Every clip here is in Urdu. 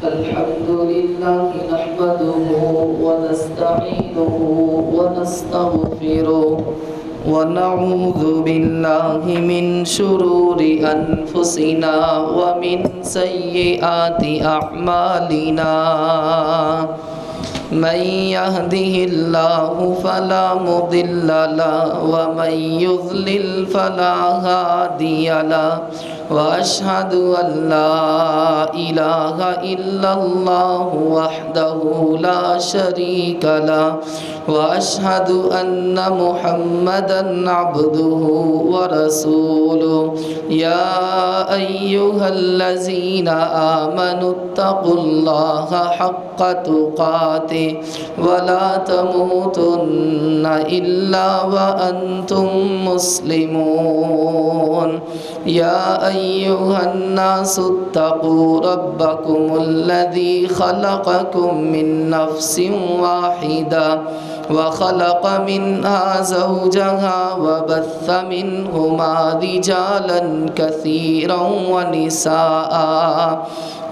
الحمد لله نحمده ونستعينه ونستغفره ونعوذ بالله من شرور أنفسنا ومن سيئات أعمالنا من يهده الله فلا مضل له ومن يضلل فلا هادي له وأشهد أن لا إله إلا الله وحده لا شريك له وأشهد أن محمدًا عبده ورسوله يا أيها الذين آمنوا اتقوا الله حق تقاته ولا تموتن إلا وأنتم مسلمون يا أيها الناس اتقوا ربكم الذي خلقكم من نفس واحدة وخلق منها زوجها وبث منهما رجالا كثيرا ونساء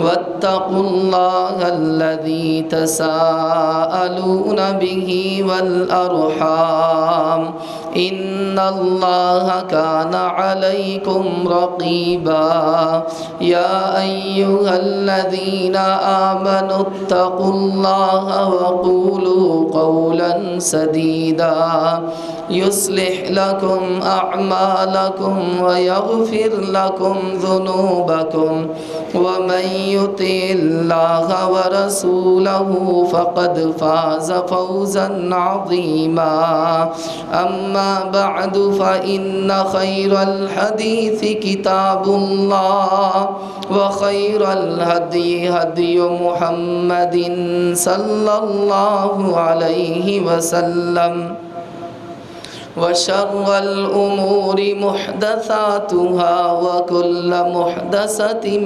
واتقوا الله الذي تساءلون به والأرحام إن الله كان عليكم رقيبا يا أيها الذين آمنوا اتقوا الله وقولوا قولا سديدا يصلح لكم أعمالكم ويغفر لكم ذنوبكم ومن يطع الله ورسوله فقد فاز فوزا عظيما أما بعد فإن خير الحديث كتاب الله وخير الهدي هدي محمد صلى الله عليه وسلم وشر الأمور محدثاتها وكل محدثة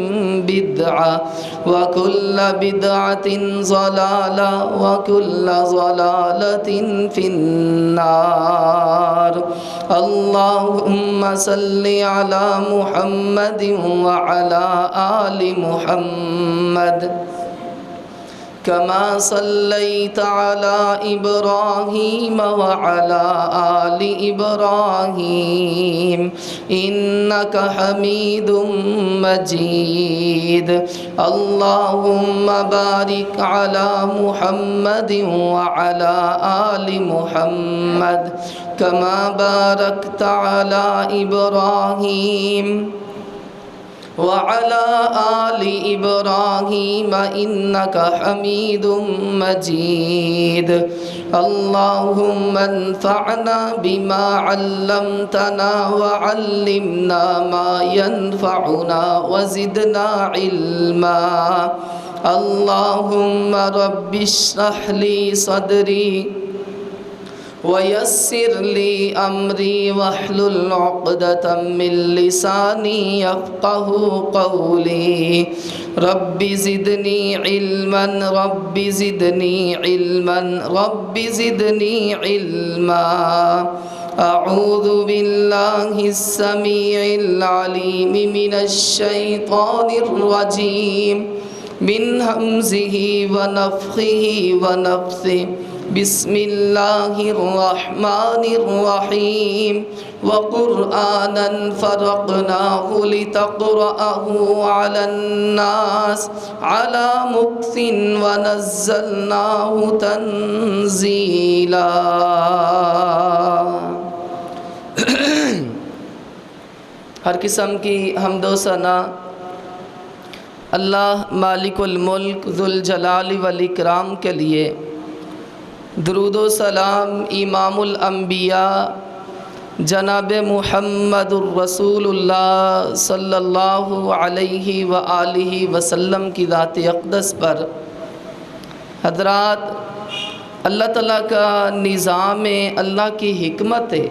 بدعة وكل بدعة ضلالة وكل ضلالة في النار اللهم صل على محمد وعلى آل محمد كما صليت على إبراهيم وعلى آل إبراهيم إنك حميد مجيد اللهم بارك على محمد وعلى آل محمد كما باركت على إبراهيم وعلى آل إبراهيم إنك حميد مجيد اللهم انفعنا بما علمتنا وعلمنا ما ينفعنا وزدنا علما اللهم رب اشرح لي صدري ويسر لي أمري واحلل عقدة من لساني يفقه قولي رب زدني علما رب زدني علما رب زدني علما أعوذ بالله السميع العليم من الشيطان الرجيم من همزه ونفخه ونفثه بسم الله الرحمن الرحيم وقرآنا فرقناه لتقرأه على الناس على مكث ونزلناه تنزيلا ہر قسم کی حمد و ثنا اللہ مالک الملک ذوالجلال والاکرام کے لیے درود و سلام امام الانبیاء جناب محمد الرسول اللہ صلی اللہ علیہ وآلہ وسلم کی ذات اقدس پر حضرات اللہ تعالیٰ کا نظام اللہ کی حکمت ہے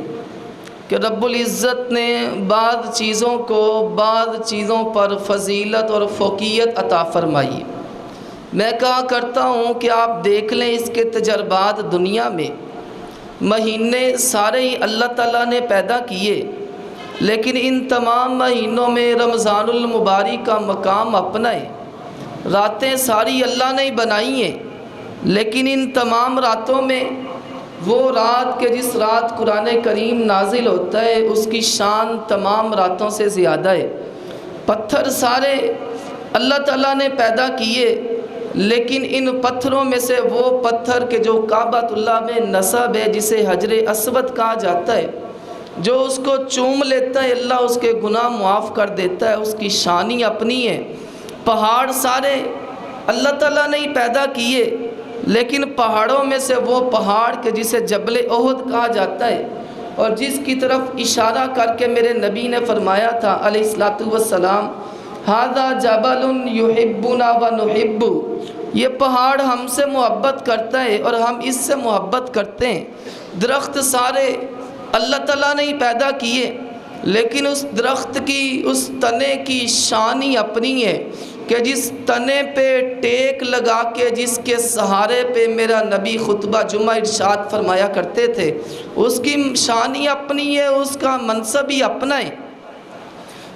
کہ رب العزت نے بعض چیزوں کو بعض چیزوں پر فضیلت اور فوقیت عطا فرمائی میں کہا کرتا ہوں کہ آپ دیکھ لیں اس کے تجربات دنیا میں مہینے سارے ہی اللہ تعالیٰ نے پیدا کیے لیکن ان تمام مہینوں میں رمضان المبارک کا مقام اپنا ہے راتیں ساری اللہ نے بنائی ہیں، لیکن ان تمام راتوں میں وہ رات کہ جس رات قرآن کریم نازل ہوتا ہے اس کی شان تمام راتوں سے زیادہ ہے۔ پتھر سارے اللہ تعالیٰ نے پیدا کیے، لیکن ان پتھروں میں سے وہ پتھر کہ جو کعبۃ اللہ میں نصب ہے، جسے حجر اسود کہا جاتا ہے، جو اس کو چوم لیتا ہے اللہ اس کے گناہ معاف کر دیتا ہے، اس کی شان ہی اپنی ہے۔ پہاڑ سارے اللہ تعالیٰ نے ہی پیدا کیے، لیکن پہاڑوں میں سے وہ پہاڑ کہ جسے جبل احد کہا جاتا ہے، اور جس کی طرف اشارہ کر کے میرے نبی نے فرمایا تھا علیہ الصلاۃ والسلام، ھذا جبل یحبنا ونحب، یہ پہاڑ ہم سے محبت کرتا ہے اور ہم اس سے محبت کرتے ہیں۔ درخت سارے اللہ تعالیٰ نے ہی پیدا کیے، لیکن اس درخت کی اس تنے کی شان ہی اپنی ہے کہ جس تنے پہ ٹیک لگا کے جس کے سہارے پہ میرا نبی خطبہ جمعہ ارشاد فرمایا کرتے تھے، اس کی شان ہی اپنی ہے، اس کا منصب ہی اپنا ہے۔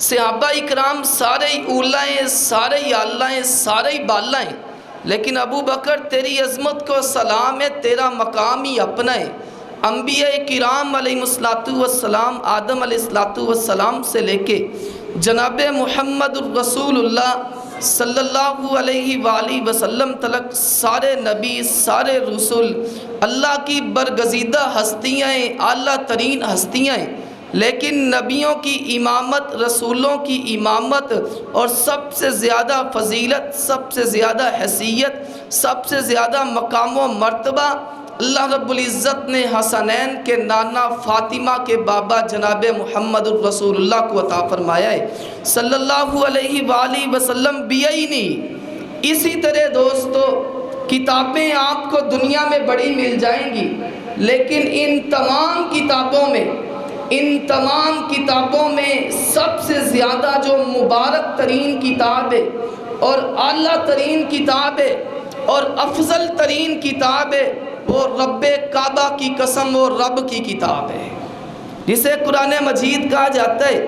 صحابہ اکرام سارے ہی اولا ہیں، سارے ہی اعلیٰ ہیں، سارے ہی بالا ہیں، لیکن ابو بکر تیری عظمت کو سلام ہے، تیرا مقام ہی اپنا ہے۔ انبیاء کرام علیہ السلام، آدم علیہ السلام سے لے کے جناب محمد الرسول اللہ صلی اللہ علیہ وآلہ وسلم تلک سارے نبی، سارے رسول اللہ کی برگزیدہ ہستیاں ہیں، اعلیٰ ترین ہستیاں ہیں، لیکن نبیوں کی امامت، رسولوں کی امامت اور سب سے زیادہ فضیلت، سب سے زیادہ حیثیت، سب سے زیادہ مقام و مرتبہ اللہ رب العزت نے حسنین کے نانا فاطمہ کے بابا جناب محمد الرسول اللہ کو عطا فرمایا ہے صلی اللہ علیہ وآلہ وسلم بیعینی۔ اسی طرح دوستو کتابیں آپ کو دنیا میں بڑی مل جائیں گی، لیکن ان تمام کتابوں میں سب سے زیادہ جو مبارک ترین کتاب ہے اور اعلیٰ ترین کتاب ہے اور افضل ترین کتاب ہے، وہ رب کعبہ کی قسم وہ رب کی کتاب ہے، جسے قرآن مجید کہا جاتا ہے۔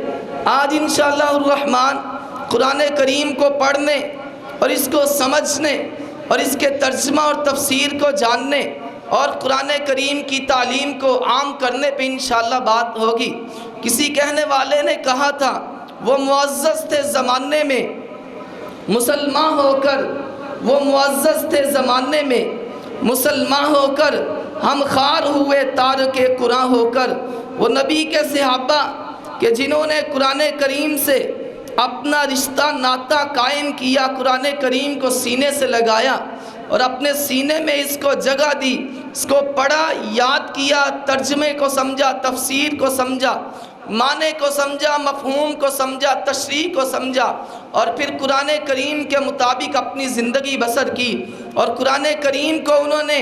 آج انشاءاللہ الرحمن قرآن کریم کو پڑھنے اور اس کو سمجھنے اور اس کے ترجمہ اور تفسیر کو جاننے اور قرآن کریم کی تعلیم کو عام کرنے پہ انشاءاللہ بات ہوگی۔ کسی کہنے والے نے کہا تھا وہ معزز تھے زمانے میں مسلمان ہو کر، وہ معزز تھے زمانے میں مسلمان ہو کر، ہم خوار ہوئے تارک قرآن ہو کر۔ وہ نبی کے صحابہ کہ جنہوں نے قرآن کریم سے اپنا رشتہ ناطہ قائم کیا، قرآن کریم کو سینے سے لگایا اور اپنے سینے میں اس کو جگہ دی، اس کو پڑھا، یاد کیا، ترجمے کو سمجھا، تفسیر کو سمجھا، معنی کو سمجھا، مفہوم کو سمجھا، تشریح کو سمجھا، اور پھر قرآن کریم کے مطابق اپنی زندگی بسر کی، اور قرآن کریم کو انہوں نے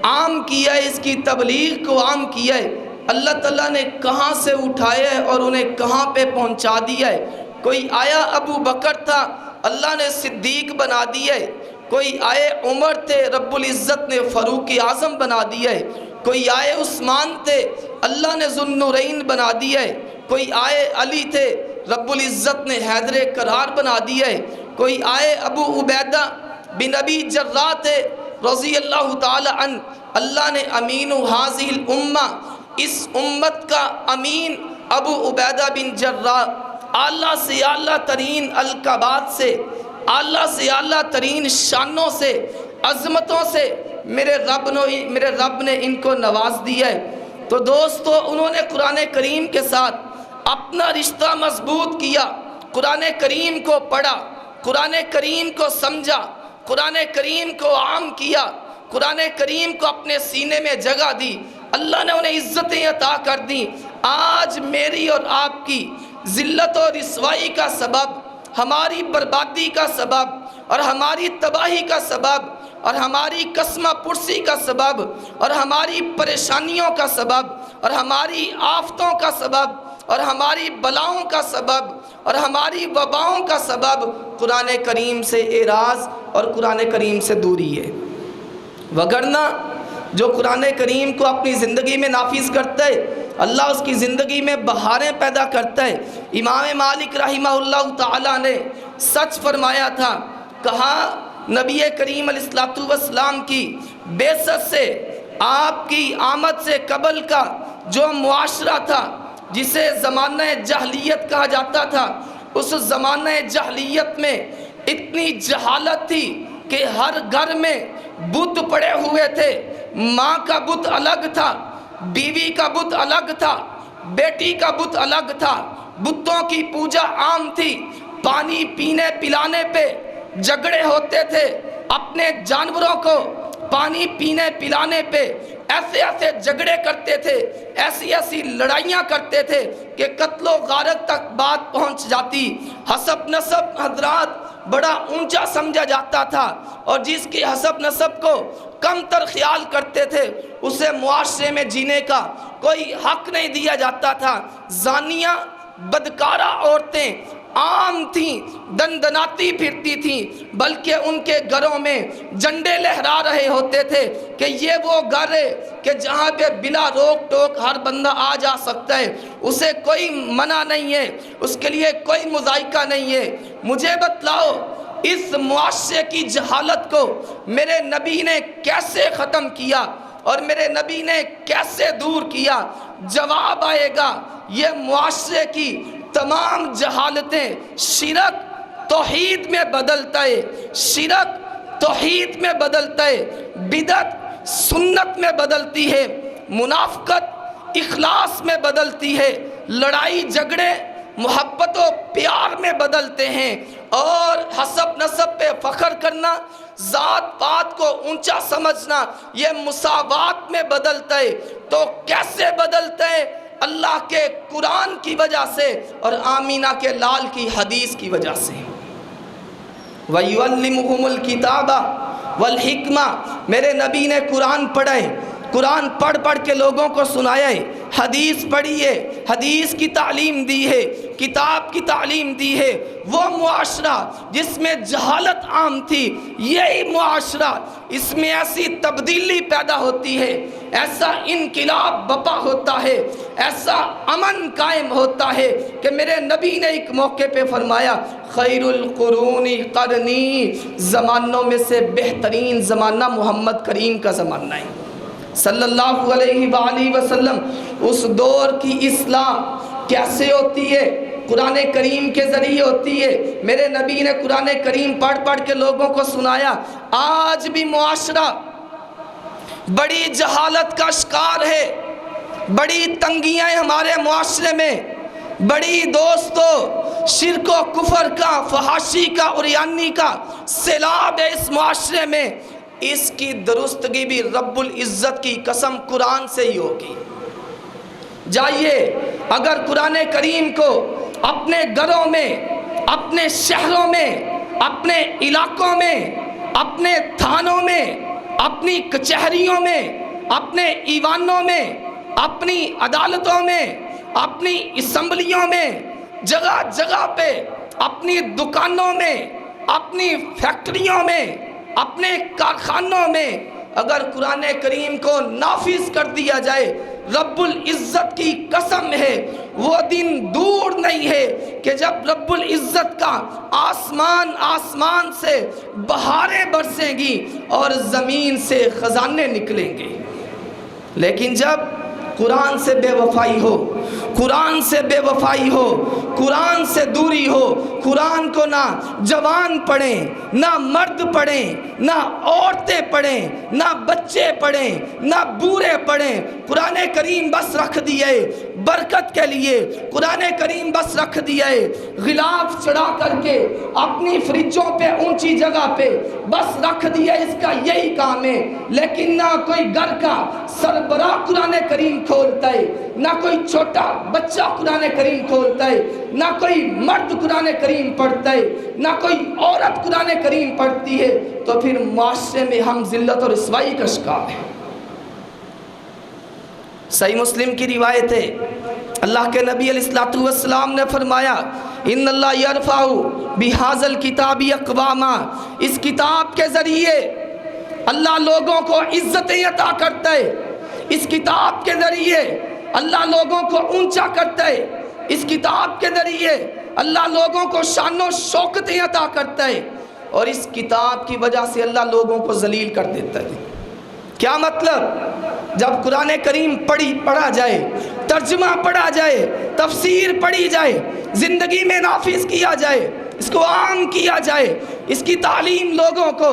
عام کیا ہے، اس کی تبلیغ کو عام کیا ہے۔ اللہ تعالیٰ نے کہاں سے اٹھایا ہے اور انہیں کہاں پہ پہنچا دیا ہے۔ کوئی آیا ابو بکر تھا، اللہ نے صدیق بنا دیا ہے، کوئی آئے عمر تھے، رب العزت نے فاروق اعظم بنا دیا ہے، کوئی آئے عثمان تھے، اللہ نے ذو النورین بنا دیا ہے، کوئی آئے علی تھے، رب العزت نے حیدر کرار بنا دیا ہے، کوئی آئے ابو عبیدہ بن ابی جراح تھے رضی اللہ تعالی عنہ، اللہ نے امین ھذہ الامہ، اس امت کا امین ابو عبیدہ بن جراح، اعلیٰ سے اعلیٰ ترین القابات سے، اعلیٰ سے اعلیٰ ترین شانوں سے، عظمتوں سے میرے رب نے ان کو نواز دیا ہے۔ تو دوستو انہوں نے قرآن کریم کے ساتھ اپنا رشتہ مضبوط کیا، قرآن کریم کو پڑھا، قرآن کریم کو سمجھا، قرآن کریم کو عام کیا، قرآن کریم کو اپنے سینے میں جگہ دی، اللہ نے انہیں عزتیں عطا کر دیں۔ آج میری اور آپ کی ذلت و رسوائی کا سبب، ہماری بربادی کا سبب اور ہماری تباہی کا سبب اور ہماری قسمہ پرسی کا سبب اور ہماری پریشانیوں کا سبب اور ہماری آفتوں کا سبب اور ہماری بلاؤں کا سبب اور ہماری وباؤں کا سبب قرآن کریم سے اعراض اور قرآن کریم سے دوری ہے۔ وگرنہ جو قرآن کریم کو اپنی زندگی میں نافذ کرتا ہے، اللہ اس کی زندگی میں بہاریں پیدا کرتا ہے۔ امام مالک رحمہ اللہ تعالیٰ نے سچ فرمایا تھا، کہا نبی کریم علیہ الصلوۃ والسلام کی بعثت سے، آپ کی آمد سے قبل کا جو معاشرہ تھا جسے زمانہ جاہلیت کہا جاتا تھا، اس زمانہ جاہلیت میں اتنی جہالت تھی کہ ہر گھر میں بت پڑے ہوئے تھے۔ ماں کا بت الگ تھا، بیوی کا بت الگ تھا، بیٹی کا بت الگ تھا، بتوں کی پوجا عام تھی۔ پانی پینے پلانے پہ جھگڑے ہوتے تھے، اپنے جانوروں کو پانی پینے پلانے پہ ایسے ایسے جھگڑے کرتے تھے، ایسی ایسی لڑائیاں کرتے تھے کہ قتل و غارت تک بات پہنچ جاتی۔ حسب نسب حضرات بڑا اونچا سمجھا جاتا تھا، اور جس کی حسب نسب کو کم تر خیال کرتے تھے اسے معاشرے میں جینے کا کوئی حق نہیں دیا جاتا تھا۔ زانیہ بدکارہ عورتیں عام تھیں، دندناتی پھرتی تھیں، بلکہ ان کے گھروں میں جھنڈے لہرا رہے ہوتے تھے کہ یہ وہ گھر ہے کہ جہاں پہ بلا روک ٹوک ہر بندہ آ جا سکتا ہے، اسے کوئی منع نہیں ہے، اس کے لیے کوئی مذائقہ نہیں ہے۔ مجھے بتلاؤ اس معاشرے کی جہالت کو میرے نبی نے کیسے ختم کیا اور میرے نبی نے کیسے دور کیا؟ جواب آئے گا، یہ معاشرے کی تمام جہالتیں شرک توحید میں بدلتا ہے، شرک توحید میں بدلتا ہے، بدعت سنت میں بدلتی ہے، منافقت اخلاص میں بدلتی ہے، لڑائی جھگڑے محبت و پیار میں بدلتے ہیں، اور حسب نسب پہ فخر کرنا، ذات پات کو اونچا سمجھنا، یہ مساوات میں بدلتا ہے۔ تو کیسے بدلتا ہے؟ اللہ کے قرآن کی وجہ سے اور آمینہ کے لال کی حدیث کی وجہ سے۔ وَيُعَلِّمُهُمُ الْكِتَابَ وَالْحِكْمَةَ، میرے نبی نے قرآن پڑھائے، قرآن پڑھ پڑھ کے لوگوں کو سنایا ہے، حدیث پڑھی ہے، حدیث کی تعلیم دی ہے، کتاب کی تعلیم دی ہے۔ وہ معاشرہ جس میں جہالت عام تھی، یہی معاشرہ اس میں ایسی تبدیلی پیدا ہوتی ہے، ایسا انقلاب بپا ہوتا ہے، ایسا امن قائم ہوتا ہے کہ میرے نبی نے ایک موقع پہ فرمایا خیر القرون قرنی، زمانوں میں سے بہترین زمانہ محمد کریم کا زمانہ ہے صلی اللہ علیہ وآلہ وسلم۔ اس دور کی اصلاح کیسے ہوتی ہے؟ قرآن کریم کے ذریعے ہوتی ہے۔ میرے نبی نے قرآن کریم پڑھ پڑھ کے لوگوں کو سنایا۔ آج بھی معاشرہ بڑی جہالت کا شکار ہے، بڑی تنگیاں ہیں ہمارے معاشرے میں، بڑی دوستو شرک و کفر کا، فحاشی کا، عریانی کا سیلاب ہے اس معاشرے میں۔ اس کی درستگی بھی رب العزت کی قسم قرآن سے ہی ہوگی۔ جائیے اگر قرآن کریم کو اپنے گھروں میں، اپنے شہروں میں، اپنے علاقوں میں، اپنے تھانوں میں، اپنی کچہریوں میں، اپنے ایوانوں میں، اپنی عدالتوں میں، اپنی اسمبلیوں میں، جگہ جگہ پہ، اپنی دکانوں میں، اپنی فیکٹریوں میں، اپنے کارخانوں میں اگر قرآن کریم کو نافذ کر دیا جائے، رب العزت کی قسم ہے وہ دن دور نہیں ہے کہ جب رب العزت کا آسمان سے بہاریں برسیں گی اور زمین سے خزانے نکلیں گے۔ لیکن جب قرآن سے بے وفائی ہو، قرآن سے بے وفائی ہو، قرآن سے دوری ہو، قرآن کو نہ جوان پڑھیں، نہ مرد پڑھیں، نہ عورتیں پڑھیں، نہ بچے پڑھیں، نہ بوڑھے پڑھیں، قرآن کریم بس رکھ دیا ہے برکت کے لیے، قرآن کریم بس رکھ دیا ہے غلاف چڑھا کر کے اپنی فریجوں پہ اونچی جگہ پہ بس رکھ دیا، اس کا یہی کام ہے۔ لیکن نہ کوئی گھر کا سربراہ قرآن کریم کھولتا ہے، نہ کوئی چھوٹا بچہ قرآن کریم کھولتا ہے، نہ کوئی مرد قرآن کریم پڑھتا ہے، نہ کوئی عورت قرآن کریم پڑھتی ہے، تو پھر معاشرے میں ہم ذلت اور رسوائی کا شکار ہیں۔ صحیح مسلم کی روایت ہے، اللہ کے نبی علیہ الصلوۃ والسلام نے فرمایا ان اللہ یرفع بہذا الکتاب اقواما، اس کتاب کے ذریعے اللہ لوگوں کو عزتیں عطا کرتا ہے، اس کتاب کے ذریعے اللہ لوگوں کو اونچا کرتا ہے، اس کتاب کے ذریعے اللہ لوگوں کو شان و شوکتیں عطا کرتا ہے۔ اور اس کتاب کی وجہ سے اللہ لوگوں کو ذلیل کر دیتا ہے۔ کیا مطلب؟ جب قرآن کریم پڑھا جائے، ترجمہ پڑھا جائے، تفسیر پڑھی جائے، زندگی میں نافذ کیا جائے، اس کو عام کیا جائے، اس کی تعلیم لوگوں کو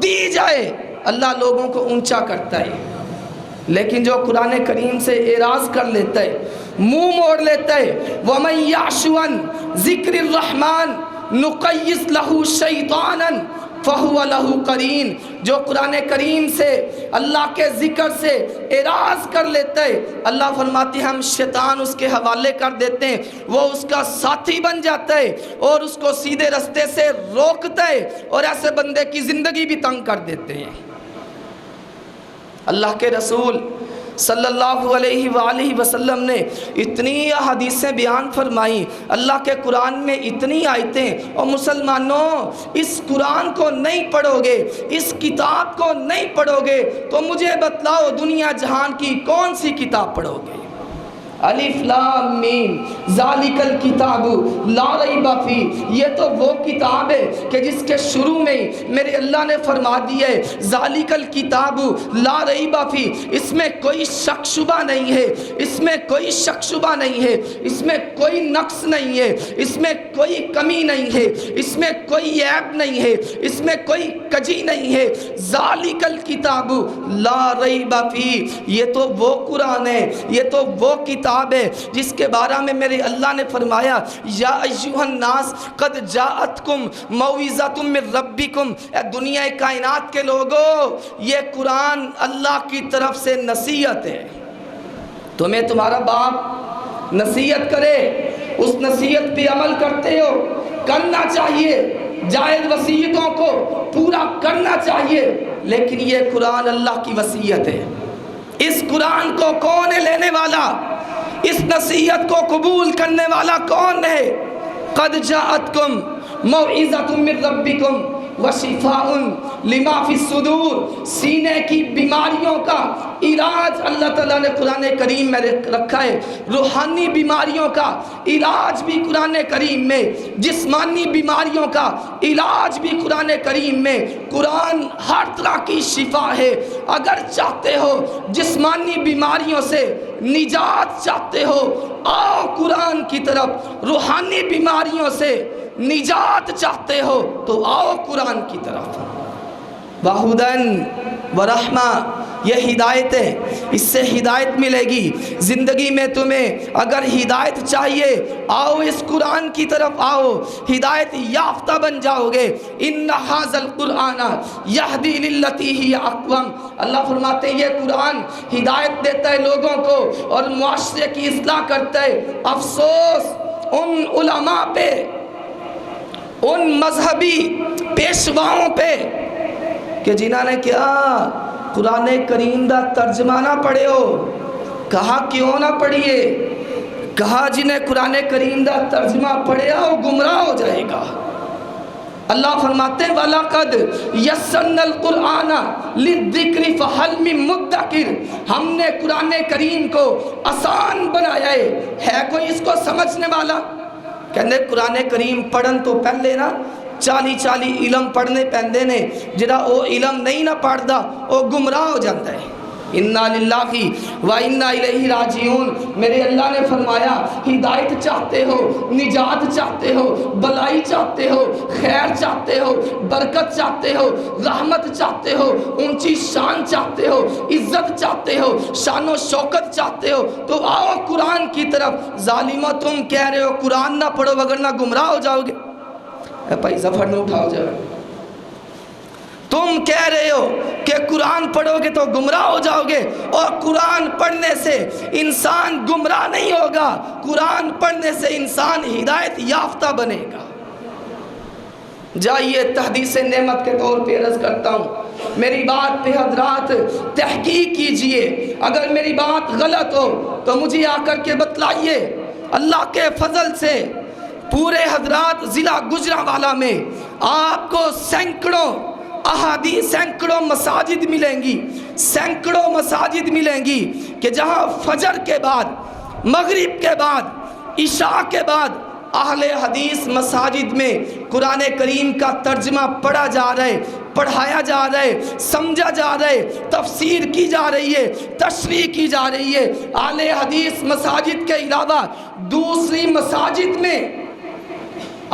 دی جائے، اللہ لوگوں کو اونچا کرتا ہے۔ لیکن جو قرآن کریم سے اعراض کر لیتا ہے، منہ موڑ لیتا ہے، وَمَن يَعْشُ عَن ذِكْرِ الرَّحْمَنِ نُقَيِّضْ لَهُ شَيْطَانًا فَهُوَ لَهُ قَرِينٌ، جو قرآن کریم سے اللہ کے ذکر سے اعراض کر لیتا ہے، اللہ فرماتے ہیں ہم شیطان اس کے حوالے کر دیتے ہیں، وہ اس کا ساتھی بن جاتا ہے اور اس کو سیدھے رستے سے روکتا ہے، اور ایسے بندے کی زندگی بھی تنگ کر دیتے ہیں۔ اللہ کے رسول صلی اللہ علیہ وآلہ وسلم نے اتنی حدیثیں بیان فرمائیں، اللہ کے قرآن میں اتنی آیتیں، اور مسلمانوں اس قرآن کو نہیں پڑھو گے، اس کتاب کو نہیں پڑھو گے تو مجھے بتلاؤ دنیا جہان کی کون سی کتاب پڑھو گے؟ الف لام میم ذالک الکتاب لا ریب فیہ، یہ تو وہ کتاب ہے کہ جس کے شروع میں میرے اللہ نے فرما دیا ہے ذالک الکتاب لا ریب فیہ، اس میں کوئی شک شبہ نہیں ہے، اس میں کوئی شک شبہ نہیں ہے، اس میں کوئی نقص نہیں ہے، اس میں کوئی کمی نہیں ہے، اس میں کوئی عیب نہیں ہے، اس میں کوئی کجی نہیں ہے، ذالک الکتاب لا ریب فیہ، یہ تو وہ قرآن ہے، یہ تو وہ کتاب ہے جس کے بارے میں میرے اللہ نے فرمایا یا ایھا الناس قد جاءتکم موعظۃ من ربکم، اے دنیا کائنات کے لوگوں یہ قرآن اللہ کی طرف سے نصیحت ہے۔ تمہیں تمہارا باپ نصیحت کرے، اس نصیحت پہ عمل کرتے ہو، کرنا چاہیے، جائز وصیتوں کو پورا کرنا چاہیے، لیکن یہ قرآن اللہ کی وصیت ہے۔ اس قرآن کو کون ہے لینے والا؟ اس نصیحت کو قبول کرنے والا کون ہے؟ قد جاءتکم موعظۃ من ربکم وشفاء لما فی الصدور، سینے کی بیماریوں کا علاج اللہ تعالیٰ نے قرآن کریم میں رکھا ہے، روحانی بیماریوں کا علاج بھی قرآن کریم میں، جسمانی بیماریوں کا علاج بھی قرآن کریم میں۔ قرآن ہر طرح کی شفا ہے۔ اگر چاہتے ہو جسمانی بیماریوں سے نجات چاہتے ہو، آؤ قرآن کی طرف۔ روحانی بیماریوں سے نجات چاہتے ہو تو آؤ قرآن کی طرف۔ وَہُدًى وَرَحْمَةً، یہ ہدایت ہے، اس سے ہدایت ملے گی زندگی میں۔ تمہیں اگر ہدایت چاہیے آؤ اس قرآن کی طرف آؤ، ہدایت یافتہ بن جاؤ گے۔ ان ھذا القرآن یہدی للتی ہی اقوم، اللہ فرماتے ہیں یہ قرآن ہدایت دیتا ہے لوگوں کو اور معاشرے کی اصلاح کرتا ہے۔ افسوس ان علماء پہ، ان مذہبی پیشواؤں پہ کہ جنہوں نے کیا قرآن کریم دا ترجمہ نہ پڑھے ہو۔ کہا کیوں نہ پڑھیے؟ کہا جنہیں قرآن کریم دا ترجمہ پڑھیا وہ گمراہ ہو جائے گا۔ اللہ فرماتے ہیں وَلَقَدْ يَسَّرْنَا الْقُرْآنَ لِلذِّكْرِ فَهَلْ مِن مُدَّكِرٍ، ہم نے قرآن کریم کو آسان بنایا ہے کوئی اس کو سمجھنے والا؟ کہنے قرآن کریم پڑھن تو پہلے نا 40 علم پڑھنے پیندے نے، جڑا وہ علم نہیں نہ پڑھدا وہ گمراہ ہو جاتا ہے۔ اِنَّا لِلَّهِ وَإِنَّا إِلَيْهِ راجعون، میرے اللہ نے فرمایا ہدایت چاہتے ہو، نجات چاہتے ہو، بلائی چاہتے ہو، خیر چاہتے ہو، برکت چاہتے ہو، رحمت چاہتے ہو، اونچی شان چاہتے ہو، عزت چاہتے ہو، شان و شوکت چاہتے ہو تو آؤ قرآن کی طرف۔ ظالمہ تم کہہ رہے ہو قرآن نہ پڑھو وگرنہ گمراہ ہو جاؤ گے۔ اے بھائی ظفر نہ اٹھاؤ جائے، تم کہہ رہے ہو کہ قرآن پڑھو گے تو گمراہ ہو جاؤ گے، اور قرآن پڑھنے سے انسان گمراہ نہیں ہوگا، قرآن پڑھنے سے انسان ہدایت یافتہ بنے گا۔ جائیے تحدیث نعمت کے طور پہ عرض کرتا ہوں، میری بات پہ حضرات تحقیق کیجئے، اگر میری بات غلط ہو تو مجھے آ کر کے بتلائیے۔ اللہ کے فضل سے پورے حضرات ضلع گجرانوالہ میں آپ کو سینکڑوں احادیث، سینکڑوں مساجد ملیں گی، سینکڑوں مساجد ملیں گی کہ جہاں فجر کے بعد، مغرب کے بعد، عشاء کے بعد اہل حدیث مساجد میں قرآن کریم کا ترجمہ پڑھا جا رہا ہے، پڑھایا جا رہا ہے، سمجھا جا رہا ہے، تفسیر کی جا رہی ہے، تشریح کی جا رہی ہے۔ اہل حدیث مساجد کے علاوہ دوسری مساجد میں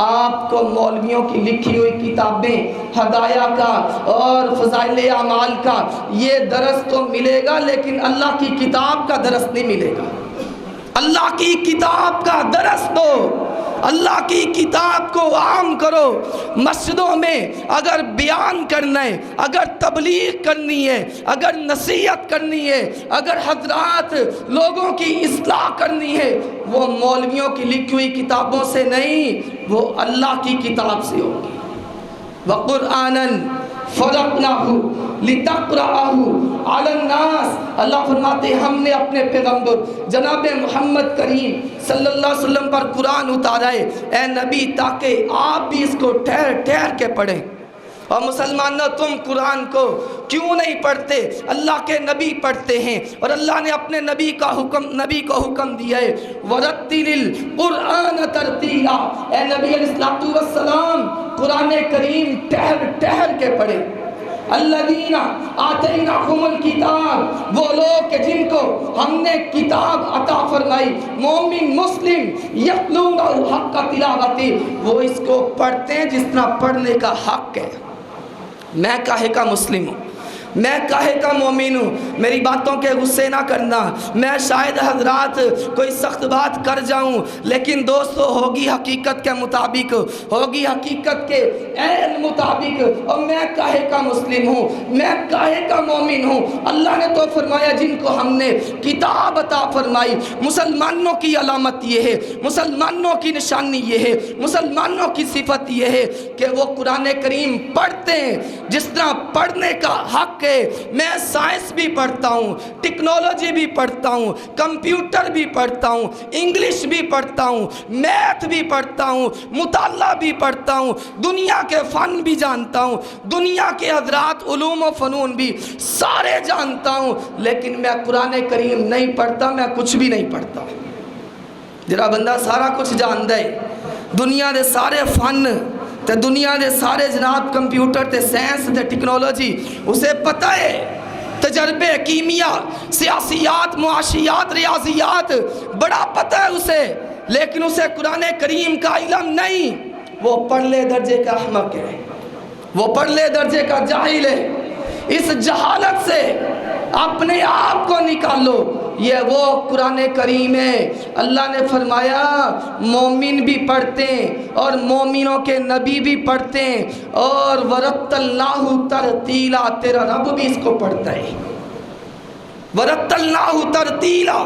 آپ کو مولویوں کی لکھی ہوئی کتابیں ہدایہ کا اور فضائل اعمال کا یہ درس تو ملے گا، لیکن اللہ کی کتاب کا درس نہیں ملے گا۔ اللہ کی کتاب کا درس دو، اللہ کی کتاب کو عام کرو۔ مسجدوں میں اگر بیان کرنا ہے، اگر تبلیغ کرنی ہے، اگر نصیحت کرنی ہے، اگر حضرات لوگوں کی اصلاح کرنی ہے، وہ مولویوں کی لکھی ہوئی کتابوں سے نہیں، وہ اللہ کی کتاب سے ہوگی۔ وَقُرْآنًا فَرَقْنَاهُ لِتَقْرَأَهُ عَلَى النَّاسِ، اللہ فرماتے ہیں ہم نے اپنے پیغمبر جناب محمد کریم صلی اللہ علیہ وسلم پر قرآن اتارا ہے اے نبی تاکہ آپ بھی اس کو ٹھہر ٹھہر کے پڑھیں۔ اور مسلمانوں تم قرآن کو کیوں نہیں پڑھتے؟ اللہ کے نبی پڑھتے ہیں، اور اللہ نے اپنے نبی کو حکم دیا ہے وَرَتِّلِ الْقُرْآنَ تَرْتِيلًا، اے نبی علیہ السلام قرآن کریم ٹھہر ٹھہر کے پڑھیں۔ الذین آتیناہم الکتاب، وہ لوگ کہ جن کو ہم نے کتاب عطا فرمائی، مومن مسلم، یتلونہ حق تلاوتی، وہ اس کو پڑھتے ہیں جس طرح پڑھنے کا حق ہے۔ میں کاہے کا مسلم ہوں، میں کاہے کا مومن ہوں، میری باتوں کے غصے نہ کرنا، میں شاید حضرات کوئی سخت بات کر جاؤں، لیکن دوستو ہوگی حقیقت کے مطابق، ہوگی حقیقت کے عین مطابق، اور میں کاہے کا مسلم ہوں، میں کاہے کا مومن ہوں۔ اللہ نے تو فرمایا جن کو ہم نے کتاب عطا فرمائی، مسلمانوں کی علامت یہ ہے، مسلمانوں کی نشانی یہ ہے، مسلمانوں کی صفت یہ ہے کہ وہ قرآن کریم پڑھتے ہیں جس طرح پڑھنے کا حق۔ میں سائنس بھی پڑھتا ہوں، ٹیکنالوجی بھی پڑھتا ہوں، کمپیوٹر بھی پڑھتا ہوں، انگلش بھی پڑھتا ہوں، میتھ بھی پڑھتا ہوں، مطالعہ بھی پڑھتا ہوں، دنیا کے فن بھی جانتا ہوں، دنیا کے حضرات علوم و فنون بھی سارے جانتا ہوں، لیکن میں قرآن کریم نہیں پڑھتا، میں کچھ بھی نہیں پڑھتا۔ جڑا بندہ سارا کچھ جاندا ہے، دنیا دے سارے فن تے دنیا دے سارے جناب کمپیوٹر تے سائنس تے ٹیکنالوجی اسے پتہ ہے، تجربے کیمیا، سیاسیات، معاشیات، ریاضیات بڑا پتہ ہے اسے، لیکن اسے قرآن کریم کا علم نہیں، وہ پڑھلے درجے کا احمق ہے، وہ پڑھلے درجے کا جاہل ہے۔ اس جہالت سے اپنے آپ کو نکالو، یہ وہ قرآن کریم ہے۔ اللہ نے فرمایا مومن بھی پڑھتے ہیں اور مومنوں کے نبی بھی پڑھتے ہیں، اور وَرَتَّلْنَاهُ تَرْتِيلًا، تیرا رب بھی اس کو پڑھتا ہے۔ وَرَتَّلْنَاهُ تَرْتِيلًا،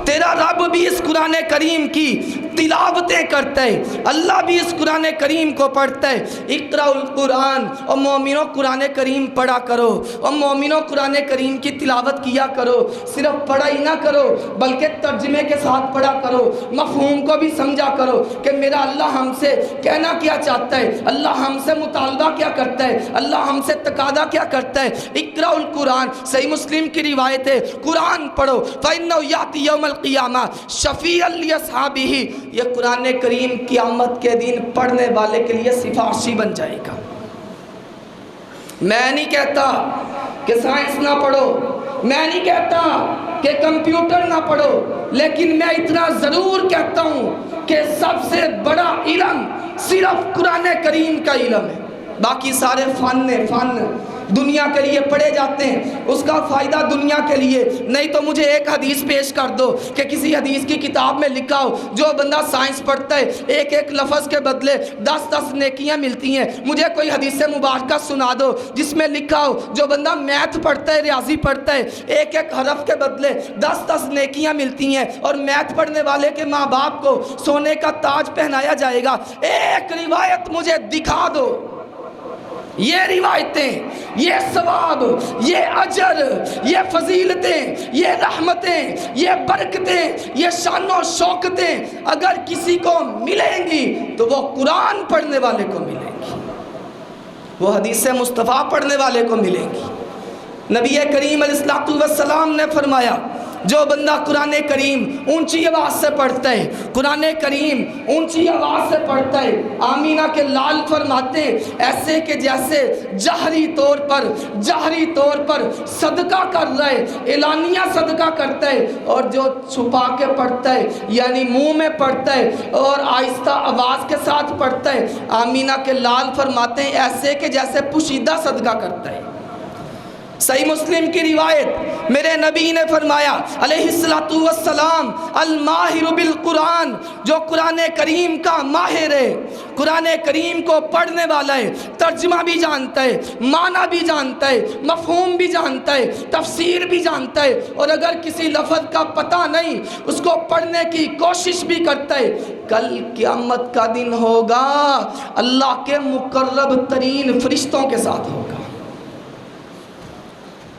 تیرا رب بھی اس قرآن کریم کی تلاوتیں کرتا ہے، اللہ بھی اس قرآن کریم کو پڑھتا ہے۔ اقرأ القرآن، اور مومنوں قرآن کریم پڑھا کرو، اور مومنوں قرآن کریم کی تلاوت کیا کرو، صرف پڑھا ہی نہ کرو بلکہ ترجمے کے ساتھ پڑھا کرو، مفہوم کو بھی سمجھا کرو کہ میرا اللہ ہم سے کہنا کیا چاہتا ہے، اللہ ہم سے مطالبہ کیا کرتا ہے، اللہ ہم سے تقاضا کیا کرتا ہے۔ اقرأ القرآن، صحیح مسلم کی روایت ہے، قرآن پڑھو فَإِنَّهُ يَأْتِي يَوْمَ القیامہ شفیعا لِأَصْحَابِهِ، یہ قرآن کریم قیامت کے دن پڑھنے والے کے لیے سفارشی بن جائے گا۔ میں نہیں کہتا کہ سائنس نہ پڑھو، میں نہیں کہتا کہ کمپیوٹر نہ پڑھو، لیکن میں اتنا ضرور کہتا ہوں کہ سب سے بڑا علم صرف قرآن کریم کا علم ہے، باقی سارے فن دنیا کے لیے پڑھے جاتے ہیں، اس کا فائدہ دنیا کے لیے نہیں۔ تو مجھے ایک حدیث پیش کر دو کہ کسی حدیث کی کتاب میں لکھا ہو جو بندہ سائنس پڑھتا ہے ایک ایک لفظ کے بدلے 10 نیکیاں ملتی ہیں۔ مجھے کوئی حدیث مبارکہ سنا دو جس میں لکھا ہو جو بندہ میتھ پڑھتا ہے، ریاضی پڑھتا ہے، ایک ایک حرف کے بدلے 10 نیکیاں ملتی ہیں، اور میتھ پڑھنے والے کے ماں باپ کو سونے کا تاج پہنایا جائے گا۔ ایک روایت مجھے دکھا دو، یہ روایتیں، یہ ثواب، یہ اجر، یہ فضیلتیں، یہ رحمتیں، یہ برکتیں، یہ شان و شوکتیں اگر کسی کو ملیں گی تو وہ قرآن پڑھنے والے کو ملیں گی، وہ حدیث مصطفیٰ پڑھنے والے کو ملیں گی۔ نبی کریم علیہ السلام نے فرمایا جو بندہ قرآن کریم اونچی آواز سے پڑھتا ہے، قرآن کریم اونچی آواز سے پڑھتا ہے، آمینہ کے لال فرماتے ہیں ایسے کہ جیسے جہری طور پر صدقہ کر رہا ہے، اعلانیہ صدقہ کرتا ہے، اور جو چھپا کے پڑھتا ہے یعنی منہ میں پڑھتا ہے اور آہستہ آواز کے ساتھ پڑھتا ہے، آمینہ کے لال فرماتے ہیں ایسے کہ جیسے پوشیدہ صدقہ کرتا ہے۔ صحیح مسلم کی روایت، میرے نبی نے فرمایا علیہ السلام الماہر بالقرآن، جو قرآن کریم کا ماہر ہے، قرآن کریم کو پڑھنے والا ہے، ترجمہ بھی جانتا ہے، معنی بھی جانتا ہے، مفہوم بھی جانتا ہے، تفسیر بھی جانتا ہے، اور اگر کسی لفظ کا پتہ نہیں اس کو پڑھنے کی کوشش بھی کرتا ہے، کل قیامت کا دن ہوگا اللہ کے مقرب ترین فرشتوں کے ساتھ ہوگا۔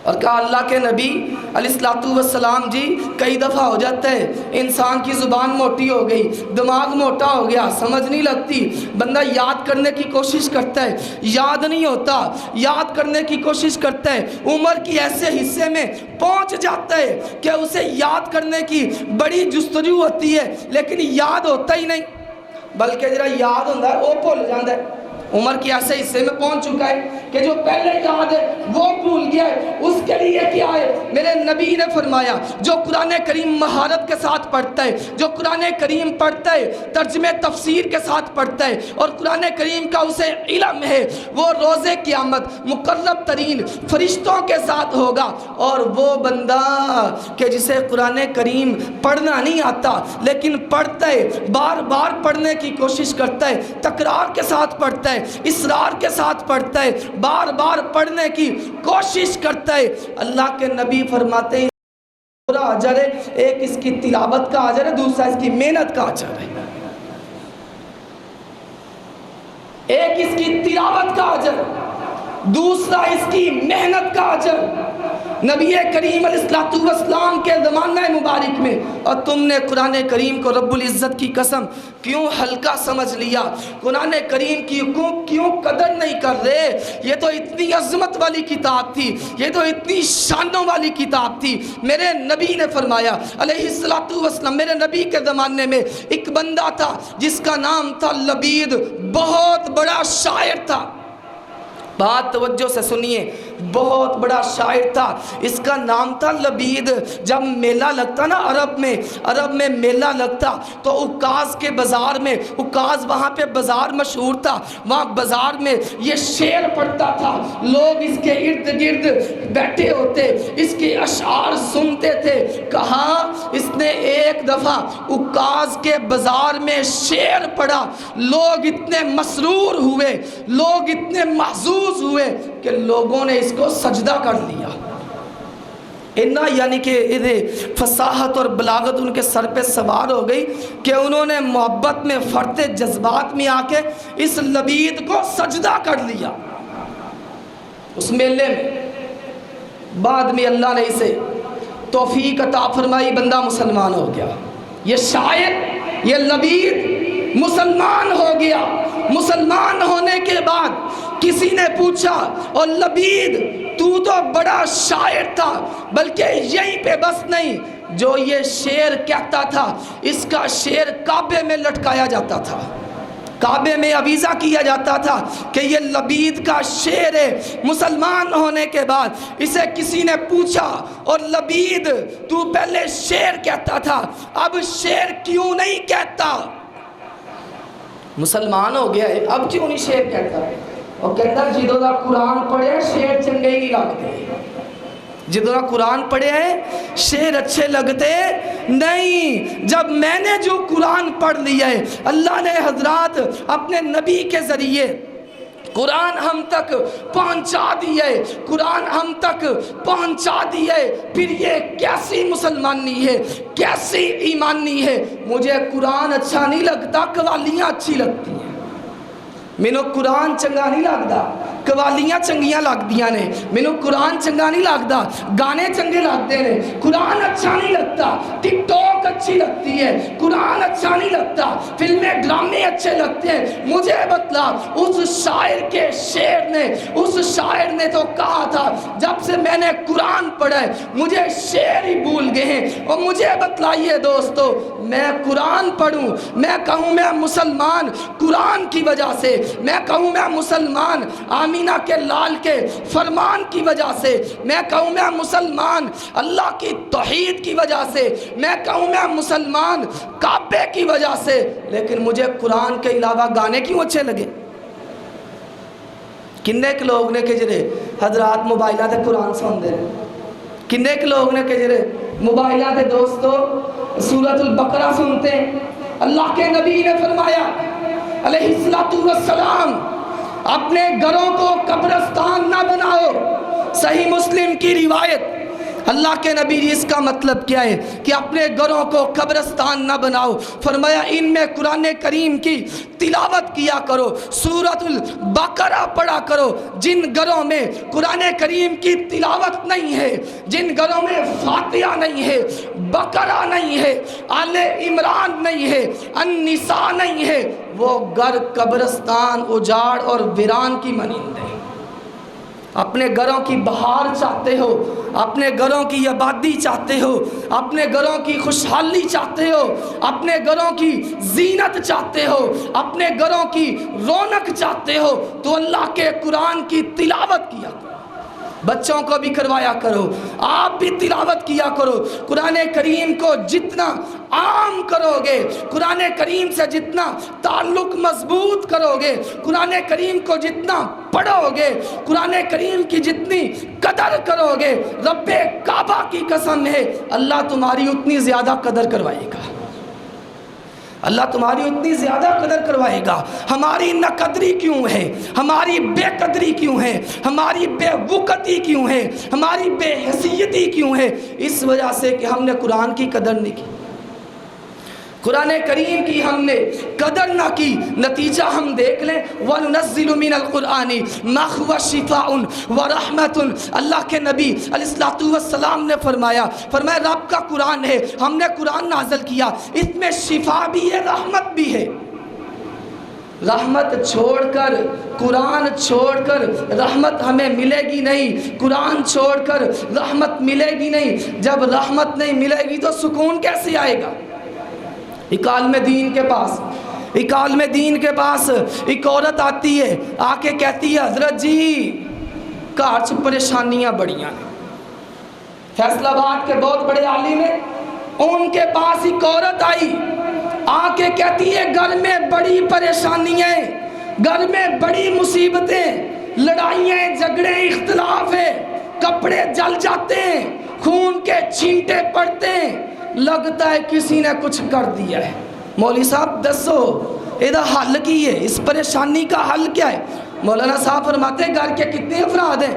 اور کہا اللہ کے نبی علیہ السلام جی کئی دفعہ ہو جاتا ہے انسان کی زبان موٹی ہو گئی، دماغ موٹا ہو گیا، سمجھ نہیں لگتی، بندہ یاد کرنے کی کوشش کرتا ہے، یاد نہیں ہوتا، یاد کرنے کی کوشش کرتا ہے، عمر کی ایسے حصے میں پہنچ جاتا ہے کہ اسے یاد کرنے کی بڑی جستجو ہوتی ہے لیکن یاد ہوتا ہی نہیں، بلکہ جرا یاد ہوتا ہے وہ بھول جاتا ہے۔ عمر کی ایسے حصے میں پہنچ چکا ہے کہ جو پہلے یاد ہے وہ بھول گیا ہے، اس کے لیے کیا ہے؟ میرے نبی نے فرمایا جو قرآن کریم مہارت کے ساتھ پڑھتا ہے، جو قرآن کریم پڑھتا ہے ترجمہ تفسیر کے ساتھ پڑھتا ہے اور قرآن کریم کا اسے علم ہے، وہ روز قیامت مقرب ترین فرشتوں کے ساتھ ہوگا۔ اور وہ بندہ کہ جسے قرآن کریم پڑھنا نہیں آتا لیکن پڑھتا ہے، بار بار پڑھنے کی کوشش کرتا ہے، تکرار کے ساتھ پڑھتا ہے، اصرار کے ساتھ پڑھتا ہے، بار بار پڑھنے کی کوشش کرتا ہے، اللہ کے نبی فرماتے ہیں پورا اجر ہے، ایک اس کی تلاوت کا اجر ہے، دوسرا اس کی محنت کا اجر ہے، ایک اس کی تلاوت کا اجر، دوسرا اس کی محنت کا اجر۔ نبی کریم علیہ السلام کے زمانہ مبارک میں، اور تم نے قرآن کریم کو رب العزت کی قسم کیوں ہلکا سمجھ لیا، قرآن کریم کی کیوں قدر نہیں کر رہے؟ یہ تو اتنی عظمت والی کتاب تھی، یہ تو اتنی شانوں والی کتاب تھی۔ میرے نبی نے فرمایا علیہ السلام، میرے نبی کے زمانے میں ایک بندہ تھا جس کا نام تھا لبید، بہت بڑا شاعر تھا، بات توجہ سے سنیے، بہت بڑا شاعر تھا، اس کا نام تھا لبید۔ جب میلہ لگتا نا عرب میں میلہ لگتا تو اکاز کے بازار میں، اکاز وہاں پہ بازار مشہور تھا، وہاں بازار میں یہ شعر پڑھتا تھا، لوگ اس کے ارد گرد بیٹھے ہوتے، اس کے اشعار سنتے تھے۔ کہا اس نے ایک دفعہ اکاز کے بازار میں شعر پڑھا، لوگ اتنے مسرور ہوئے، لوگ اتنے محظوظ ہوئے کہ لوگوں نے اس کو سجدہ کر لیا۔ یعنی کہ فصاحت اور بلاغت ان کے سر پہ سوار ہو گئی کہ انہوں نے محبت میں فرتے جذبات میں آ کے اس لبید کو سجدہ کر لیا اس میلے میں۔ بعد میں اللہ نے اسے توفیق عطا فرمائی، بندہ مسلمان ہو گیا، یہ شاعر، یہ لبید مسلمان ہو گیا۔ مسلمان ہونے کے بعد کسی نے پوچھا اور لبید تو بڑا شاعر تھا، بلکہ یہیں پہ بس نہیں، جو یہ شعر کہتا تھا اس کا شعر کعبے میں لٹکایا جاتا تھا، کعبے میں عویزہ کیا جاتا تھا کہ یہ لبید کا شعر ہے۔ مسلمان ہونے کے بعد اسے کسی نے پوچھا اور لبید تو پہلے شعر کہتا تھا اب شعر کیوں نہیں کہتا؟ مسلمان ہو گیا ہے اب کیوں نہیں شعر کہتا؟ اور کہتا جدوں دا قرآن پڑھے شعر چنگے نہیں لگتے، جدوں دا قرآن پڑھے ہیں شعر اچھے لگتے نہیں۔ جب میں نے جو قرآن پڑھ لیا ہے، اللہ نے حضرات اپنے نبی کے ذریعے قرآن ہم تک پہنچا دیا ہے، قرآن ہم تک پہنچا دیا ہے، پھر یہ کیسی مسلمانی ہے، کیسی ایمانی ہے؟ مجھے قرآن اچھا نہیں لگتا، قوالیاں اچھی لگتی ہیں، مینوں قرآن چنگا نہیں لگتا، قوالیاں چنگیاں لگدیاں نے، مینوں قرآن چنگا نہیں لگتا، گانے چنگے لگتے ہیں، قرآن اچھا نہیں لگتا، ٹک ٹاک اچھی لگتی ہے، قرآن اچھا نہیں لگتا، فلمیں ڈرامے اچھے لگتے ہیں۔ مجھے بتلا اس شاعر کے شعر نے، اس شاعر نے تو کہا تھا جب جب سے میں نے قرآن پڑھا ہے مجھے شعر ہی بھول گئے ہیں۔ اور مجھے بتلائیے دوستو، میں قرآن پڑھوں، میں کہوں میں مسلمان قرآن کی وجہ سے، میں کہوں میں مسلمان آمینہ کے لال کے فرمان کی وجہ سے، میں کہوں میں مسلمان اللہ کی توحید کی وجہ سے، میں کہوں میں مسلمان کعبے کی وجہ سے، لیکن مجھے قرآن کے علاوہ گانے کیوں اچھے لگے؟ کنے کے لوگ نے کہ جرے حضرات موبائلہ دے قرآن سن دے، کنے کے لوگ نے کہ جرے موبائلہ دے دوستو سورۃ البقرہ سنتے ہیں۔ اللہ کے نبی نے فرمایا علیہ السلام اپنے گھروں کو قبرستان نہ بناؤ، صحیح مسلم کی روایت۔ اللہ کے نبی جی اس کا مطلب کیا ہے کہ اپنے گھروں کو قبرستان نہ بناؤ، فرمایا ان میں قرآن کریم کی تلاوت کیا کرو، سورۃ البقرہ پڑھا کرو۔ جن گھروں میں قرآن کریم کی تلاوت نہیں ہے، جن گھروں میں فاتحہ نہیں ہے، بقرہ نہیں ہے، آل عمران نہیں ہے، النساء نہیں ہے، وہ گھر قبرستان اجاڑ اور ویران کی مانند ہے۔ اپنے گھروں کی بہار چاہتے ہو، اپنے گھروں کی آبادی چاہتے ہو، اپنے گھروں کی خوشحالی چاہتے ہو، اپنے گھروں کی زینت چاہتے ہو، اپنے گھروں کی رونق چاہتے ہو، تو اللہ کے قرآن کی تلاوت کیا کرو۔ بچوں کو بھی کروایا کرو، آپ بھی تلاوت کیا کرو۔ قرآن کریم کو جتنا عام کرو گے، قرآن کریم سے جتنا تعلق مضبوط کرو گے، قرآن کریم کو جتنا پڑھو گے، قرآن کریم کی جتنی قدر کرو گے، رب کعبہ کی قسم ہے اللہ تمہاری اتنی زیادہ قدر کروائے گا، اللہ تمہاری اتنی زیادہ قدر کروائے گا۔ ہماری ناقدری کیوں ہے، ہماری بے قدری کیوں ہے، ہماری بے وقتی کیوں ہے، ہماری بے حیثیتی کیوں ہے؟ اس وجہ سے کہ ہم نے قرآن کی قدر نہیں کی، قرآن کریم کی ہم نے قدر نہ کی۔ نتیجہ ہم دیکھ لیں، وَنُنَزِّلُ مِنَ الْقُرْآنِ مَا هُوَ شِفَاءٌ وَرَحْمَةٌ۔ اللہ کے نبی علیہ السلام نے فرمایا رب کا قرآن ہے، ہم نے قرآن نازل کیا، اس میں شفا بھی ہے، رحمت بھی ہے۔ رحمت چھوڑ کر، قرآن چھوڑ کر رحمت ہمیں ملے گی نہیں، قرآن چھوڑ کر رحمت ملے گی نہیں۔ جب رحمت نہیں ملے گی تو سکون کیسے آئے گا؟ ایک عالم دین کے پاس ایک عورت آتی ہے، آ کے کہتی ہے حضرت جی گھر چ پریشانیاں بڑیاں ہیں۔ فیصل آباد کے بہت بڑے عالم ہیں، ان کے پاس ایک عورت آئی، آ کے کہتی ہے گھر میں بڑی پریشانیاں، گھر میں بڑی مصیبتیں، لڑائیاں، جھگڑے، اختلاف ہے، کپڑے جل جاتے ہیں، خون کے چھینٹے پڑتے ہیں، لگتا ہے کسی نے کچھ کر دیا ہے۔ مولوی صاحب دسو یہ حل کی ہے، اس پریشانی کا حل کیا ہے؟ مولانا صاحب فرماتے ہیں گھر کے کتنے افراد ہیں؟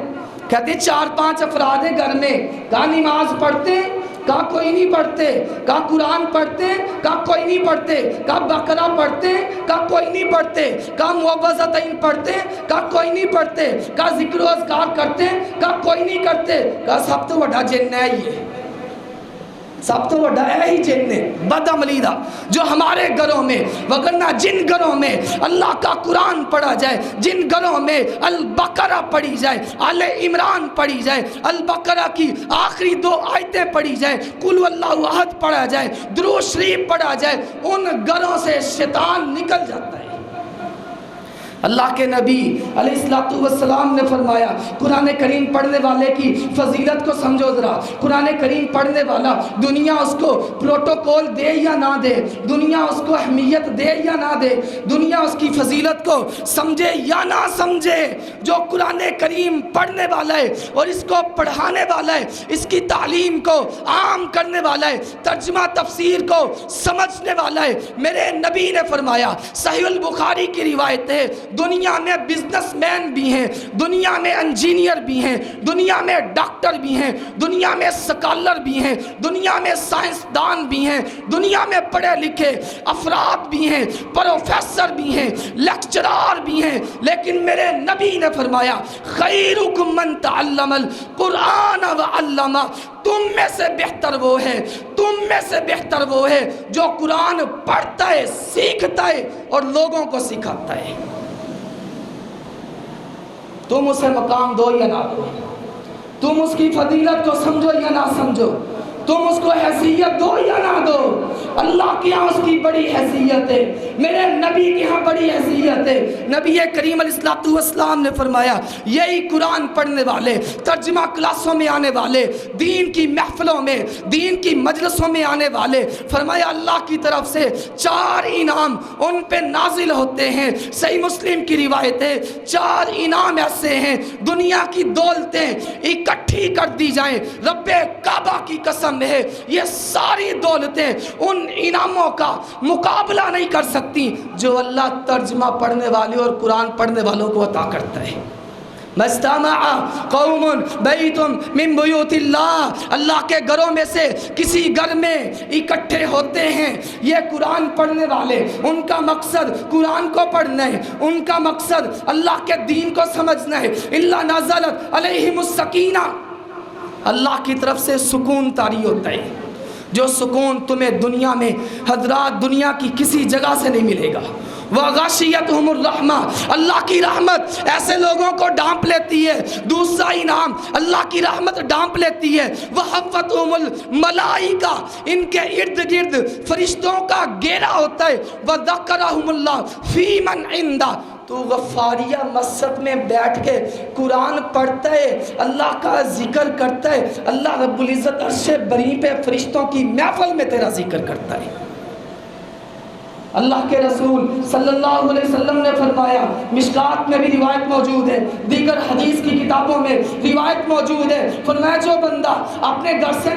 کہتے ہیں 4-5 افراد ہیں گھر میں۔ کہا نماز پڑھتے ہیں؟ کہا کوئی نہیں پڑھتے۔ کہا قرآن پڑھتے ہیں؟ کہا کوئی نہیں پڑھتے۔ کہا بقرہ پڑھتے ہیں؟ کہا کوئی نہیں پڑھتے۔ کہا معوذتین پڑھتے ہیں؟ کہا کوئی نہیں پڑھتے۔ کہا ذکر و اذکار کرتے ہیں؟ کہا کوئی نہیں کرتے۔ کہا سب تو بڑا جن ہے یہ، سب تو بڑا ہے ہی جن ہے، بد عملی دا جو ہمارے گھروں میں، وگرنہ جن گھروں میں اللہ کا قرآن پڑھا جائے، جن گھروں میں البقرہ پڑھی جائے، آل عمران پڑھی جائے، البقرہ کی آخری 2 آیتیں پڑھی جائے، قل هو اللہ احد پڑھا جائے، درود شریف پڑھا جائے، ان گھروں سے شیطان نکل جاتا ہے۔ اللہ کے نبی علیہ السلام نے فرمایا قرآن کریم پڑھنے والے کی فضیلت کو سمجھو ذرا۔ قرآن کریم پڑھنے والا دنیا اس کو پروٹوکول دے یا نہ دے، دنیا اس کو اہمیت دے یا نہ دے، دنیا اس کی فضیلت کو سمجھے یا نہ سمجھے، جو قرآن کریم پڑھنے والا ہے اور اس کو پڑھانے والا ہے، اس کی تعلیم کو عام کرنے والا ہے، ترجمہ تفسیر کو سمجھنے والا ہے، میرے نبی نے فرمایا، صحیح البخاری کی روایت ہے، دنیا میں بزنس مین بھی ہیں، دنیا میں انجینئر بھی ہیں، دنیا میں ڈاکٹر بھی ہیں، دنیا میں سکالر بھی ہیں، دنیا میں سائنسدان بھی ہیں، دنیا میں پڑھے لکھے افراد بھی ہیں، پروفیسر بھی ہیں، لیکچرار بھی ہیں، لیکن میرے نبی نے فرمایا خیرکم من تعلم القرآن وعلمہ، تم میں سے بہتر وہ ہے، تم میں سے بہتر وہ ہے جو قرآن پڑھتا ہے، سیکھتا ہے اور لوگوں کو سکھاتا ہے۔ تم اسے مقام دو یا نہ دو، تم اس کی فضیلت کو سمجھو یا نہ سمجھو، تم اس کو حیثیت دو یا نہ دو، اللہ کے ہاں اس کی بڑی حیثیت ہے، میرے نبی کے ہاں بڑی حیثیت ہے۔ نبی کریم علیہ السلام نے فرمایا یہی قرآن پڑھنے والے، ترجمہ کلاسوں میں آنے والے، دین کی محفلوں میں، دین کی مجلسوں میں آنے والے، فرمایا اللہ کی طرف سے 4 انعام ان پہ نازل ہوتے ہیں۔ صحیح مسلم کی روایت ہے 4 انعام ایسے ہیں، دنیا کی دولتیں اکٹھی کر دی جائیں، رب کعبہ کی قسم ہے یہ ساری دولتیں ان انعاموں کا مقابلہ نہیں کر سکتی جو اللہ ترجمہ پڑھنے والے اور قرآن پڑھنے والوں کو عطا کرتا ہے۔ مَسْتَمَعَ قَوْمٌ بَيْتٌ مِّن بُيُوتِ اللَّهِ، اللہ کے گھروں میں سے کسی گھر میں اکٹھے ہوتے ہیں یہ قرآن پڑھنے والے، ان کا مقصد قرآن کو پڑھنا ہے، ان کا مقصد اللہ کے دین کو سمجھنا ہے، إِلَّا نَزَلَتْ عَلَيْهِمُ السَّكِينَةُ، اللہ کی طرف سے سکون طاری ہوتا ہے، جو سکون تمہیں دنیا میں حضرات دنیا کی کسی جگہ سے نہیں ملے گا۔ وَغَشِيَتْهُمُ الرَّحْمَةُ، اللہ کی رحمت ایسے لوگوں کو ڈانپ لیتی ہے۔ دوسرا انعام اللہ کی رحمت ڈانپ لیتی ہے، وَحَفَّتْهُمُ الْمَلَائِكَةُ، ان کے ارد گرد فرشتوں کا گھیرا ہوتا ہے، وَذَكَّرَهُمُ اللَّهُ فِي مَنْ عِندَهُ، تو غفاریہ مسجد میں بیٹھ کے قرآن پڑھتا ہے، اللہ کا ذکر کرتا ہے، اللہ رب العزت عرش بری پہ فرشتوں کی محفل میں تیرا ذکر کرتا ہے۔ اللہ کے رسول صلی اللہ علیہ وسلم نے فرمایا، مشکات میں بھی روایت موجود ہے، دیگر حدیث کی کتابوں میں روایت موجود ہے، فرمایا جو بندہ اپنے گھر سے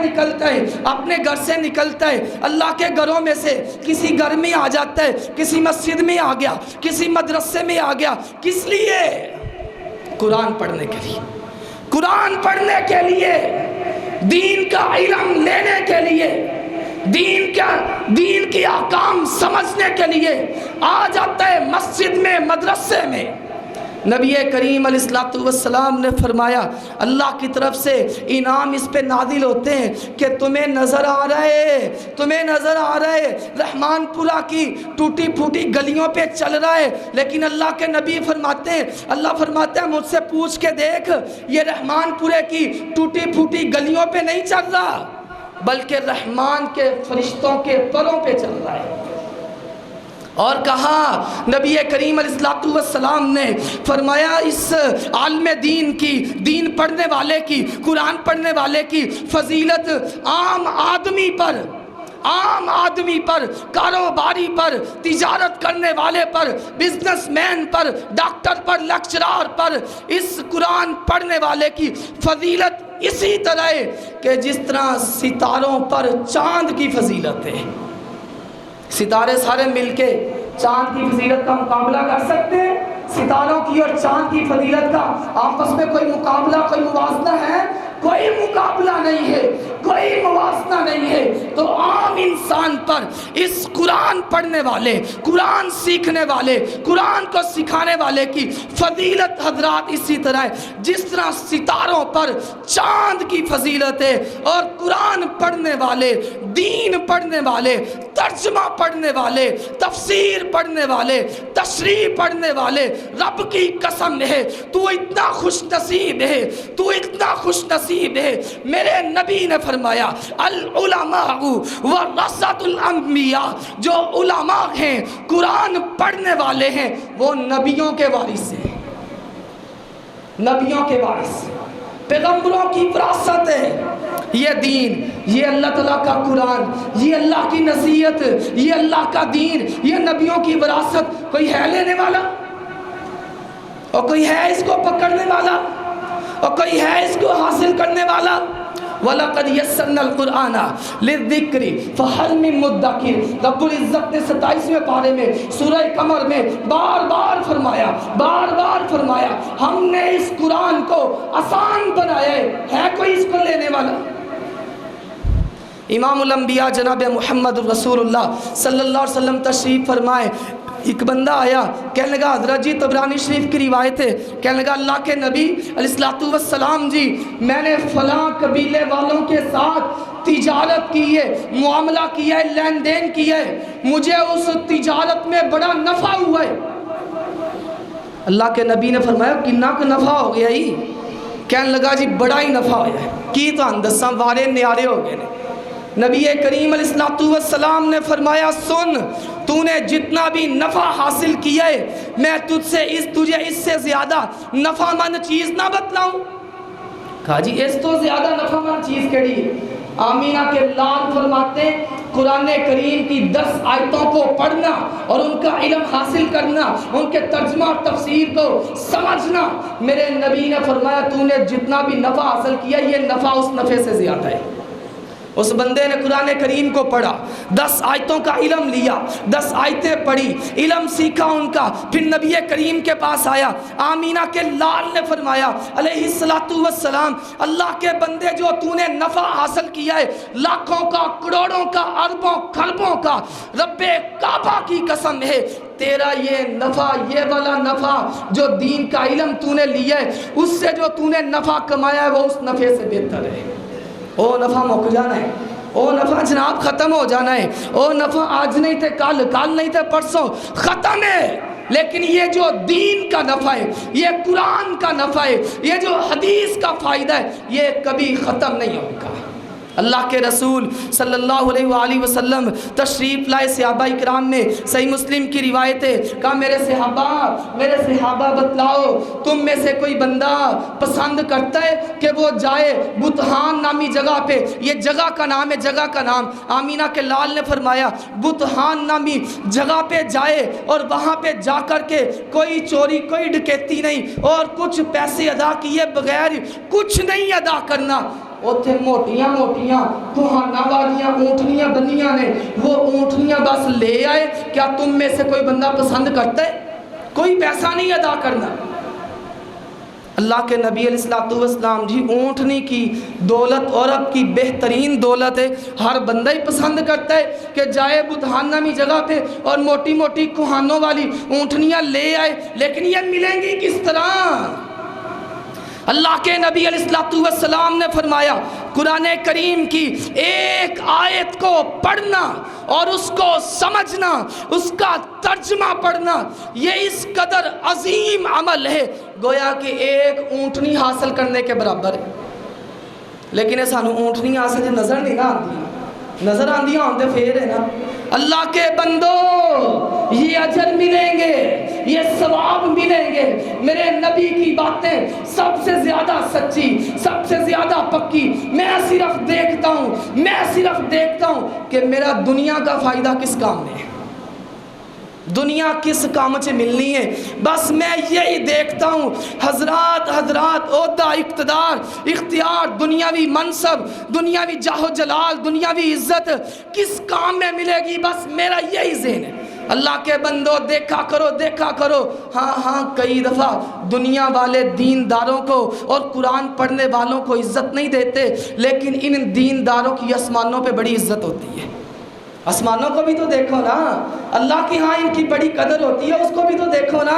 نکلتا ہے اللہ کے گھروں میں سے کسی گھر میں آ جاتا ہے، کسی مسجد میں آ گیا، کسی مدرسے میں آ گیا، کس لیے؟ قرآن پڑھنے کے لیے، قرآن پڑھنے کے لیے، دین کا علم لینے کے لیے، دین کی احکام سمجھنے کے لیے آ جاتا ہے مسجد میں، مدرسے میں۔ نبی کریم علیہ السلام نے فرمایا اللہ کی طرف سے انعام اس پہ نازل ہوتے ہیں کہ تمہیں نظر آ رہا ہے رحمان پورہ کی ٹوٹی پھوٹی گلیوں پہ چل رہا ہے، لیکن اللہ کے نبی فرماتے ہیں مجھ سے پوچھ کے دیکھ یہ رحمان پورے کی ٹوٹی پھوٹی گلیوں پہ نہیں چل رہا بلکہ رحمان کے فرشتوں کے پروں پہ چل رہا ہے۔ اور کہا نبی کریم علیہ السلام نے فرمایا اس عالم دین پڑھنے والے کی، قرآن پڑھنے والے کی فضیلت عام آدمی پر، کاروباری پر، تجارت کرنے والے پر، بزنس مین پر، ڈاکٹر پر، لیکچرار پر، اس قرآن پڑھنے والے کی فضیلت اسی طرح ہے کہ جس طرح ستاروں پر چاند کی فضیلت ہے۔ ستارے سارے مل کے چاند کی فضیلت کا مقابلہ کر سکتے ہیں؟ ستاروں کی اور چاند کی فضیلت کا آپس میں کوئی مقابلہ، کوئی موازنہ ہے؟ کوئی مقابلہ نہیں ہے، کوئی موازنہ نہیں ہے۔ تو عام انسان پر اس قرآن پڑھنے والے، قرآن سیکھنے والے، قرآن کو سکھانے والے کی فضیلت حضرات اسی طرح ہے جس طرح ستاروں پر چاند کی فضیلت ہے۔ اور قرآن پڑھنے والے، دین پڑھنے والے، ترجمہ پڑھنے والے، تفسیر پڑھنے والے، تشریح پڑھنے والے، رب کی قسم ہے تو اتنا خوش نصیب ہے، میرے نبی نے فرمایا العلماء ورثۃ الانبیاء، جو علماء ہیں، قرآن پڑھنے والے ہیں، وہ نبیوں کے وارث ہیں، پیغمبروں کی وراثت ہے۔ یہ دین، یہ اللہ تعالیٰ کا قرآن، یہ اللہ کی نصیحت، یہ اللہ کا دین، یہ نبیوں کی وراثت، کوئی ہے لینے والا اور کوئی ہے اس کو پکڑنے والا اور کوئی ہے اس کو حاصل کرنے والا؟ وَلَقَدْ يَسَّرْنَا الْقُرْآنَ لِلذِّكْرِ فَهَلْ مِن مُدَّكِرٍ، رب العزت نے 27ویں پارے میں سورہ قمر میں بار بار فرمایا ہم نے اس قرآن کو آسان بنایا ہے کوئی اس کو لینے والا؟ امام الانبیاء جناب محمد رسول اللہ صلی اللہ علیہ وسلم تشریف فرمائے، ایک بندہ آیا، کہنے لگا حضرت جی طبرانی شریف کی روایت ہے، کہنے لگا اللہ کے نبی علیہ السلام جی میں نے فلاں قبیلے والوں کے ساتھ تجارت کی ہے، معاملہ کیا ہے، لین دین کیا ہے، مجھے اس تجارت میں بڑا نفع ہوا ہے۔ اللہ کے نبی نے فرمایا کتنا کا نفع ہو گیا ہی؟ کہنے لگا جی بڑا ہی نفع ہویا ہے کی تو دساں وارے نیارے ہو گئے نے۔ نبی کریم علیہ السلام نے فرمایا سن تو نے جتنا بھی نفع حاصل کیا ہے میں تجھے اس سے زیادہ نفع مند چیز نہ بتلاؤں؟ کہا جی اس تو زیادہ نفع مند چیز کیڑی ہے؟ آمینہ کے لال فرماتے ہیں قرآن کریم کی 10 آیتوں کو پڑھنا اور ان کا علم حاصل کرنا، ان کے ترجمہ اور تفسیر کو سمجھنا، میرے نبی نے فرمایا تو نے جتنا بھی نفع حاصل کیا یہ نفع اس نفع سے زیادہ ہے۔ اس بندے نے قرآن کریم کو پڑھا، 10 آیتوں کا علم لیا، 10 آیتیں پڑھی، علم سیکھا ان کا، پھر نبی کریم کے پاس آیا، آمینہ کے لال نے فرمایا علیہ السلام اللہ کے بندے جو تو نے نفع حاصل کیا ہے لاکھوں کا، کروڑوں کا، اربوں کھربوں کا، رب کعبہ کی قسم ہے تیرا یہ نفع، یہ والا نفع جو دین کا علم تو نے لیا ہے اس سے جو تو نے نفع کمایا ہے وہ اس نفع سے بہتر ہے۔ او نفع مک جانا ہے، او نفع جناب ختم ہو جانا ہے، او نفع آج نہیں تھے کل، کل نہیں تھے پرسوں، ختم ہے۔ لیکن یہ جو دین کا نفع ہے، یہ قرآن کا نفع ہے، یہ جو حدیث کا فائدہ ہے یہ کبھی ختم نہیں ہوگا۔ اللہ کے رسول صلی اللہ علیہ وآلہ وسلم تشریف لائے، صحابہ اکرام نے صحیح مسلم کی روایت ہے، کہا میرے صحابہ بتلاؤ تم میں سے کوئی بندہ پسند کرتا ہے کہ وہ جائے بطحان نامی جگہ پہ، یہ جگہ کا نام ہے، جگہ کا نام، آمینہ کے لال نے فرمایا بطحان نامی جگہ پہ جائے اور وہاں پہ جا کر کے کوئی چوری کوئی ڈکیتی نہیں اور کچھ پیسے ادا کیے بغیر کچھ نہیں ادا کرنا، اوتھے موٹیاں کوہانا والیاں اونٹنیاں بنیاں نے، وہ اونٹنیاں بس لے آئے، کیا تم میں سے کوئی بندہ پسند کرتا ہے؟ کوئی پیسہ نہیں ادا کرنا۔ اللہ کے نبی علیہ السلام جی اونٹنی کی دولت عرب کی بہترین دولت ہے، ہر بندہ ہی پسند کرتا ہے کہ جائے بطحان نامی جگہ پہ اور موٹی موٹی کوہانوں والی اونٹنیاں لے آئے، لیکن یہ ملیں گی کس طرح؟ اللہ کے نبی علیہ السلام نے فرمایا قرآن کریم کی ایک آیت کو پڑھنا اور اس کو سمجھنا، اس کا ترجمہ پڑھنا، یہ اس قدر عظیم عمل ہے گویا کہ ایک اونٹنی حاصل کرنے کے برابر ہے۔ لیکن سانو اونٹنی حاصل جو نظر نہیں نہ آتی، نظر آندیاں ہوندے پھر ہے نا۔ اللہ کے بندو یہ اجر ملیں گے، یہ ثواب ملیں گے، میرے نبی کی باتیں سب سے زیادہ سچی، سب سے زیادہ پکی، میں صرف دیکھتا ہوں کہ میرا دنیا کا فائدہ کس کام میں ہے، دنیا کس کام سے ملنی ہے، بس میں یہی دیکھتا ہوں۔ حضرات عہدہ، اقتدار، اختیار، دنیاوی منصب، دنیاوی جاہ و جلال، دنیاوی عزت کس کام میں ملے گی، بس میرا یہی ذہن ہے۔ اللہ کے بندو دیکھا کرو، ہاں کئی دفعہ دنیا والے دینداروں کو اور قرآن پڑھنے والوں کو عزت نہیں دیتے، لیکن ان دینداروں کی آسمانوں پہ بڑی عزت ہوتی ہے۔ آسمانوں کو بھی تو دیکھو نا، اللہ کی ہاں ان کی بڑی قدر ہوتی ہے، اس کو بھی تو دیکھو نا،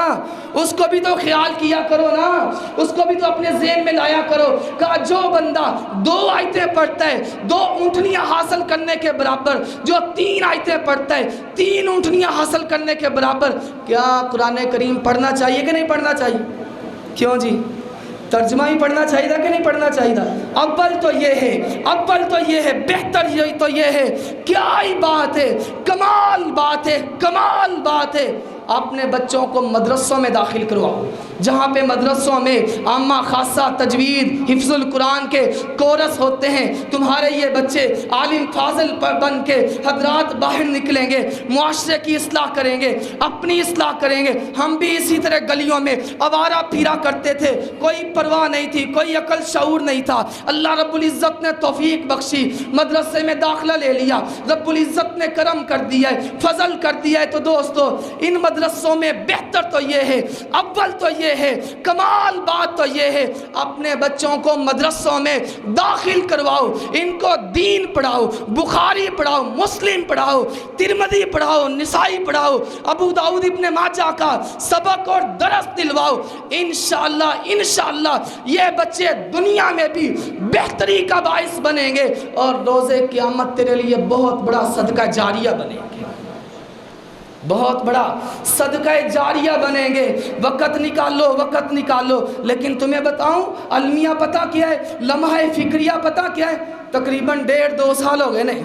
اس کو بھی تو خیال کیا کرو نا، اس کو بھی تو اپنے ذہن میں لایا کرو۔ کہا جو بندہ 2 آیتیں پڑھتا ہے 2 اونٹنیاں حاصل کرنے کے برابر، جو 3 آیتیں پڑھتا ہے 3 اونٹنیاں حاصل کرنے کے برابر، کیا قرآن کریم پڑھنا چاہیے کہ نہیں پڑھنا چاہیے؟ کیوں جی؟ ترجمہ ہی پڑھنا چاہیے کہ نہیں پڑھنا چاہیے؟ اول تو یہ ہے، بہتر تو یہ ہے، کیا ہی بات ہے، کمال بات ہے۔ اپنے بچوں کو مدرسوں میں داخل کرواؤ، جہاں پہ مدرسوں میں عامہ خاصہ تجوید حفظ القرآن کے کورس ہوتے ہیں، تمہارے یہ بچے عالم فاضل بن کے حضرات باہر نکلیں گے، معاشرے کی اصلاح کریں گے، اپنی اصلاح کریں گے۔ ہم بھی اسی طرح گلیوں میں آوارہ پھرا کرتے تھے، کوئی پرواہ نہیں تھی، کوئی عقل شعور نہیں تھا، اللہ رب العزت نے توفیق بخشی، مدرسے میں داخلہ لے لیا، رب العزت نے کرم کر دیا ہے، فضل کر دیا ہے۔ تو دوستو ان مدرسوں میں بہتر تو یہ ہے، اول تو یہ ہے، کمال بات تو یہ ہے، اپنے بچوں کو مدرسوں میں داخل کرواؤ، ان کو دین پڑھاؤ، بخاری پڑھاؤ، مسلم پڑھاؤ، ترمذی پڑھاؤ، نسائی پڑھاؤ، ابو داؤد ابن ماجہ کا سبق اور درس دلواؤ۔ انشاءاللہ یہ بچے دنیا میں بھی بہتری کا باعث بنیں گے اور روز قیامت تیرے لیے بہت بڑا صدقہ جاریہ بنیں گے۔ بہت بڑا صدقہ جاریہ بنیں گے. وقت نکالو. لیکن تمہیں بتاؤں المیہ پتہ کیا ہے, لمحہ فکریہ پتہ کیا ہے؟ تقریباً 1.5-2 سال ہو گئے نے,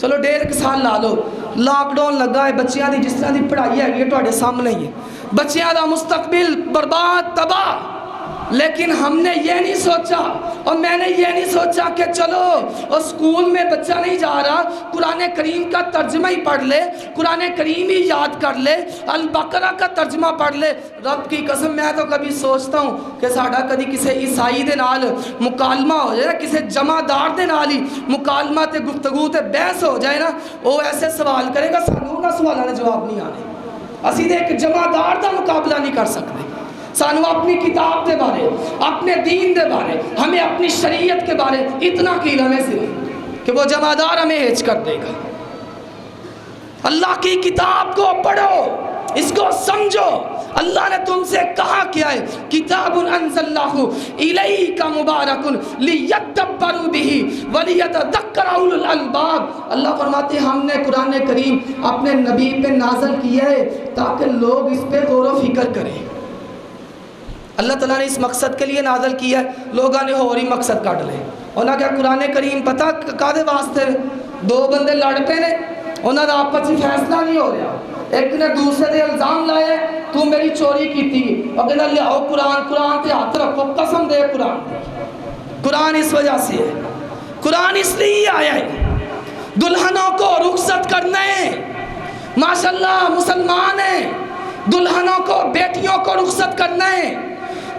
چلو 1.5 سال لا لو. لاک ڈاؤن لگا ہے, بچیاں دی جس طرح دی پڑھائی ہے یہ تواڈے سامنے ہی ہے, بچیاں دا مستقبل برباد تباہ. لیکن ہم نے یہ نہیں سوچا, اور میں نے یہ نہیں سوچا کہ چلو اور اسکول میں بچہ نہیں جا رہا, قرآن کریم کا ترجمہ ہی پڑھ لے, قرآن کریم ہی یاد کر لے, البقرہ کا ترجمہ پڑھ لے. رب کی قسم میں تو کبھی سوچتا ہوں کہ ساڈا کبھی کسی عیسائی دے نال مکالمہ ہو جائے نا, کسی جمعدار دے نال ہی مکالمہ تے گفتگو تے بحث ہو جائے نا, وہ ایسے سوال کرے گا سانوں نہ سوالوں نے جواب نہیں آنے. اسی دے ایک جمعدار دا مقابلہ نہیں کر سکتے. سانو اپنی کتاب دے بارے, اپنے دین دے بارے, ہمیں اپنی شریعت کے بارے اتنا کی علم ہے کہ وہ جمعدار ہمیں ہیچ کر دے گا. اللہ کی کتاب کو پڑھو, اس کو سمجھو. اللہ نے تم سے کہا کیا ہے, کتاب انزلناہ الیک مبارک لیدبروا بہ ولیتذکر اولو الالباب. اللہ فرماتے ہیں ہم نے قرآن کریم اپنے نبی پہ نازل کیا ہے تاکہ لوگ اس پہ غور و فکر کریں. اللہ تعالیٰ نے اس مقصد کے لیے نازل کیا ہے, لوگوں نے اور ہی مقصد کٹ لے. انہاں کیا قرآن کریم پتہ کادے واسطے, 2 بندے لڑ پے نے, انہاں دا آپس میں فیصلہ نہیں ہو رہا, ایک نے دوسرے دے الزام لائے تو میری چوری کی تھی, اور کہنا لیاؤ قرآن تے ہاتھ رکھو, قسم دے قرآن اس وجہ سے ہے, قرآن اس لیے آیا ہے دلہنوں کو رخصت کرنا ہے. ماشاءاللہ مسلمان ہیں, دلہنوں کو بیٹیوں کو رخصت کرنا ہے,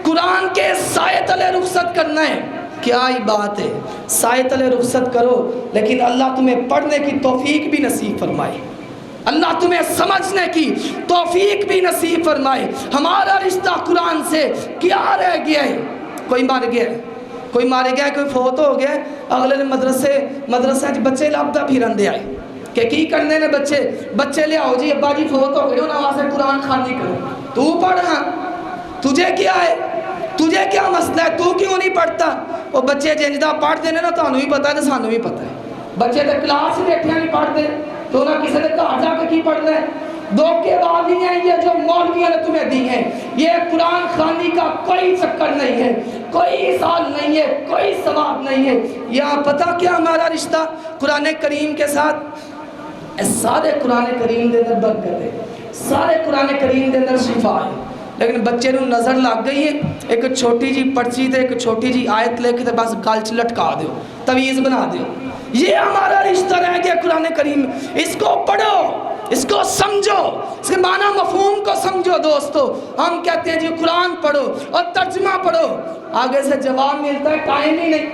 قرآن کے سائے تلے رخصت کرنا ہے. کیا ہی بات ہے, سائے تلے رخصت کرو, لیکن اللہ تمہیں پڑھنے کی توفیق بھی نصیب فرمائے, اللہ تمہیں سمجھنے کی توفیق بھی نصیب فرمائے. ہمارا رشتہ قرآن سے کیا رہ گیا ہے؟ کوئی مر گیا ہے, کوئی مارے گیا ہے, کوئی فوت ہو گیا ہے, اگلے نے مدرسے بچے لابدہ پھرن دے آئے کہ کی کرنے نے بچے لے آؤ جی, ابا جی فوت ہو گئے, انہوں نے قرآن خوانی کرو. تو پڑھ, ہاں تجھے کیا ہے, تجھے کیا مسئلہ ہے, تو کیوں نہیں پڑھتا؟ وہ بچے جنجدہ پڑھ دینے نا, تو انہوں بھی پتا ہے, تو سانوں بھی پتا ہے. بچے تے کلاس ہی بیٹھے نہیں پڑھتے, تو نہ کسی نے کہا جا کے کی پڑھنا ہے. دھوکے بازی ہیں یہ جو مولویوں نے تمہیں دی ہیں, یہ قرآن خوانی کا کوئی چکر نہیں ہے, کوئی سال نہیں ہے, کوئی ثواب نہیں ہے. یہاں پتہ کیا ہمارا رشتہ قرآن کریم کے ساتھ؟ سارے قرآن کریم دے اندر برکت ہے, سارے قرآن کریم دے اندر شفا ہے. لیکن بچے نو نظر لگ گئی ہے, ایک چھوٹی جی پرچی تے ایک چھوٹی جی آیت لے کے بس گل چ لٹکا دیو, تویز بنا دیو. یہ ہمارا رشتہ رہ گیا قرآن کریم. اس کو پڑھو, اس کو سمجھو, اس کے معنی مفہوم کو سمجھو. دوستو ہم کہتے ہیں جی قرآن پڑھو اور ترجمہ پڑھو, آگے سے جواب ملتا ہے ٹائم ہی نہیں,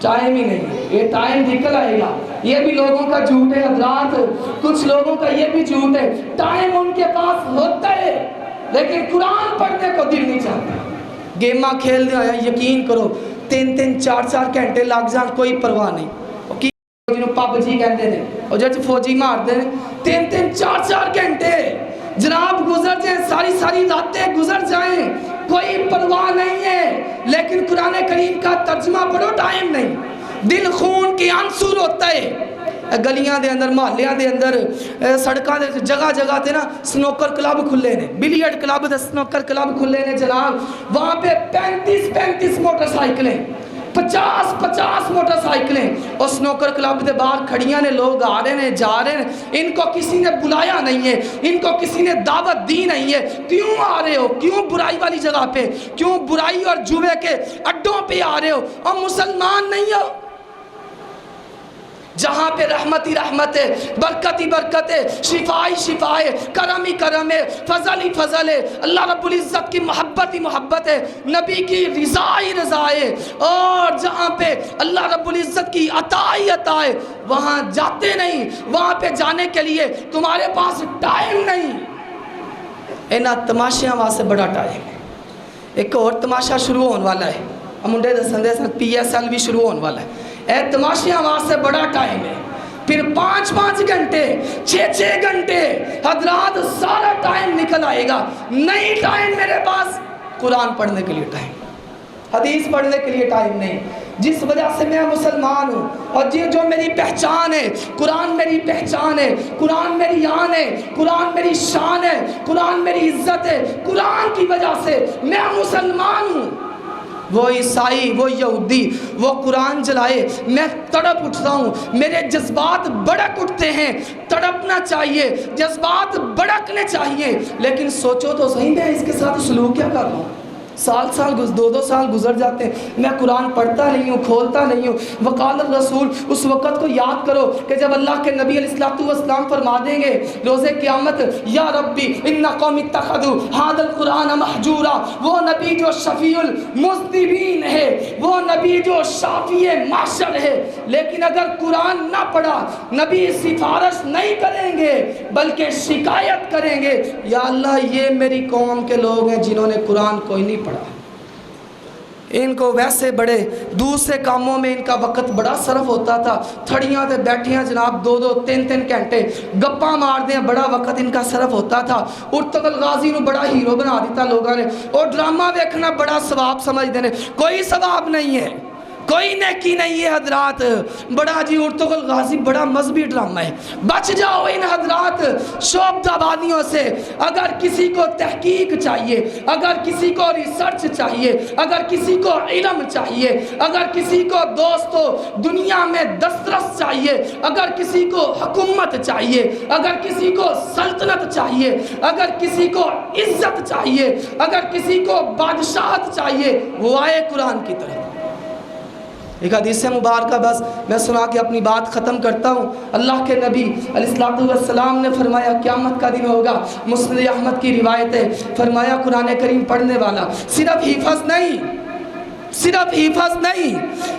ٹائم ہی نہیں. یہ ٹائم نکل آئے گا. یہ بھی لوگوں کا جھوٹ ہے حضرات, کچھ لوگوں کا یہ بھی جھوٹ ہے. ٹائم ان کے پاس ہوتا ہے لیکن قرآن پڑھنے کو دل نہیں چاہتا. گیماں کھیل دیا, یقین کرو 3-4 گھنٹے لگ جان, کوئی پرواہ نہیں. جنہوں پب جی کہندے نے, اور جب فوجی مار دے 3-4 گھنٹے جناب گزر جائیں, ساری راتیں گزر جائیں, کوئی پرواہ نہیں ہے. لیکن قرآن کریم کا ترجمہ پڑھو, ٹائم نہیں. دل خون کی آنسور ہوتا ہے. گلیاں دے اندر, محلیاں دے اندر, سڑکاں دے جگہ تے نا سنوکر کلب کھلے نے, بلیئرڈ کلب تے سنوکر کلب کھلے نے جناب. وہاں پہ 35 موٹر سائیکلیں, 50 موٹر سائیکلیں, اور سنوکر کلب دے باہر کھڑیاں نے, لوگ آ رہے ہیں جا رہے ہیں. ان کو کسی نے بلایا نہیں ہے, ان کو کسی نے دعوت دی نہیں ہے. کیوں آ رہے ہو, کیوں برائی والی جگہ پہ, کیوں برائی اور جوے کے اڈوں پہ آ رہے ہو, اور مسلمان نہیں ہو جہاں پہ رحمت ہی رحمت ہے, برکت ہی برکت ہے, شفا ہی شفا ہے, کرم ہی کرم ہے, فضل ہی فضل ہے. اللہ رب العزت کی محبت ہی محبت ہے, نبی کی رضا ہی رضا ہے. اور جہاں پہ اللہ رب العزت کی عطا ہی عطا ہے, وہاں جاتے نہیں. وہاں پہ جانے کے لیے تمہارے پاس ٹائم نہیں. اینا تماشیاں وہاں سے بڑا ٹائم ہے. ایک اور تماشا شروع ہونے والا ہے, منڈے دسندے PSL بھی شروع ہونے والا ہے. اے تماشیاں وہاں سے بڑا ٹائم ہے. پھر 5 گھنٹے 6 گھنٹے حضرات سارا ٹائم نکل آئے گا. نہیں ٹائم میرے پاس قرآن پڑھنے کے لیے ٹائم. حدیث پڑھنے کے لیے ٹائم نہیں. جس وجہ سے میں مسلمان ہوں اور جو میری پہچان ہے، قرآن میری پہچان ہے، قرآن میری آن ہے، قرآن میری شان ہے، قرآن میری عزت ہے. قرآن کی وجہ سے میں مسلمان ہوں. وہ عیسائی، وہ یہودی، وہ قرآن جلائے، میں تڑپ اٹھتا ہوں. میرے جذبات بڑک اٹھتے ہیں. تڑپنا چاہیے، جذبات بڑکنے چاہیے. لیکن سوچو تو صحیح، میں اس کے ساتھ سلوک کیا کر رہا ہوں؟ دو سال گزر جاتے ہیں، میں قرآن پڑھتا نہیں ہوں، کھولتا نہیں ہوں. وقال الرسول، اس وقت کو یاد کرو کہ جب اللہ کے نبی علیہ السلام فرما دیں گے روز قیامت، یا ربی ان قوم اتخذوا ھذا القرآن مہجورا. وہ نبی جو شفیع المذنبین ہے، وہ نبی جو شافی محشر ہے. لیکن اگر قرآن نہ پڑھا، نبی سفارش نہیں کریں گے بلکہ شکایت کریں گے، یا اللہ یہ میری قوم کے لوگ ہیں جنہوں نے قرآن کوئی نہیں پڑھا. ان کو ویسے بڑے دوسرے کاموں میں ان کا وقت بڑا صرف ہوتا تھا. تھڑیاں تے بیٹھے ہیں جناب 2-3 گھنٹے گپاں مار دیں، بڑا وقت ان کا صرف ہوتا تھا. ارطغرل غازی نو بڑا ہیرو بنا دیتا لوگوں نے، اور ڈرامہ دیکھنا بڑا ثواب سمجھتے ہیں. کوئی ثواب نہیں ہے، کوئی نیکی نہیں ہے حضرات. بڑا جی ارطغرل غازی بڑا مذہبی ڈرامہ ہے. بچ جاؤ ان حضرات شعبدہ بازیوں سے. اگر کسی کو تحقیق چاہیے، اگر کسی کو ریسرچ چاہیے، اگر کسی کو علم چاہیے، اگر کسی کو دوستو دنیا میں دسترس چاہیے، اگر کسی کو حکومت چاہیے، اگر کسی کو سلطنت چاہیے، اگر کسی کو عزت چاہیے، اگر کسی کو بادشاہت چاہیے، وہ آئے قرآن کی طرف. ایک حدیث مبارکہ بس میں سنا کے اپنی بات ختم کرتا ہوں. اللہ کے نبی علیہ السلام نے فرمایا قیامت کا دن ہوگا، مسند احمد کی روایت ہے، فرمایا قرآن کریم پڑھنے والا صرف حفظ نہیں،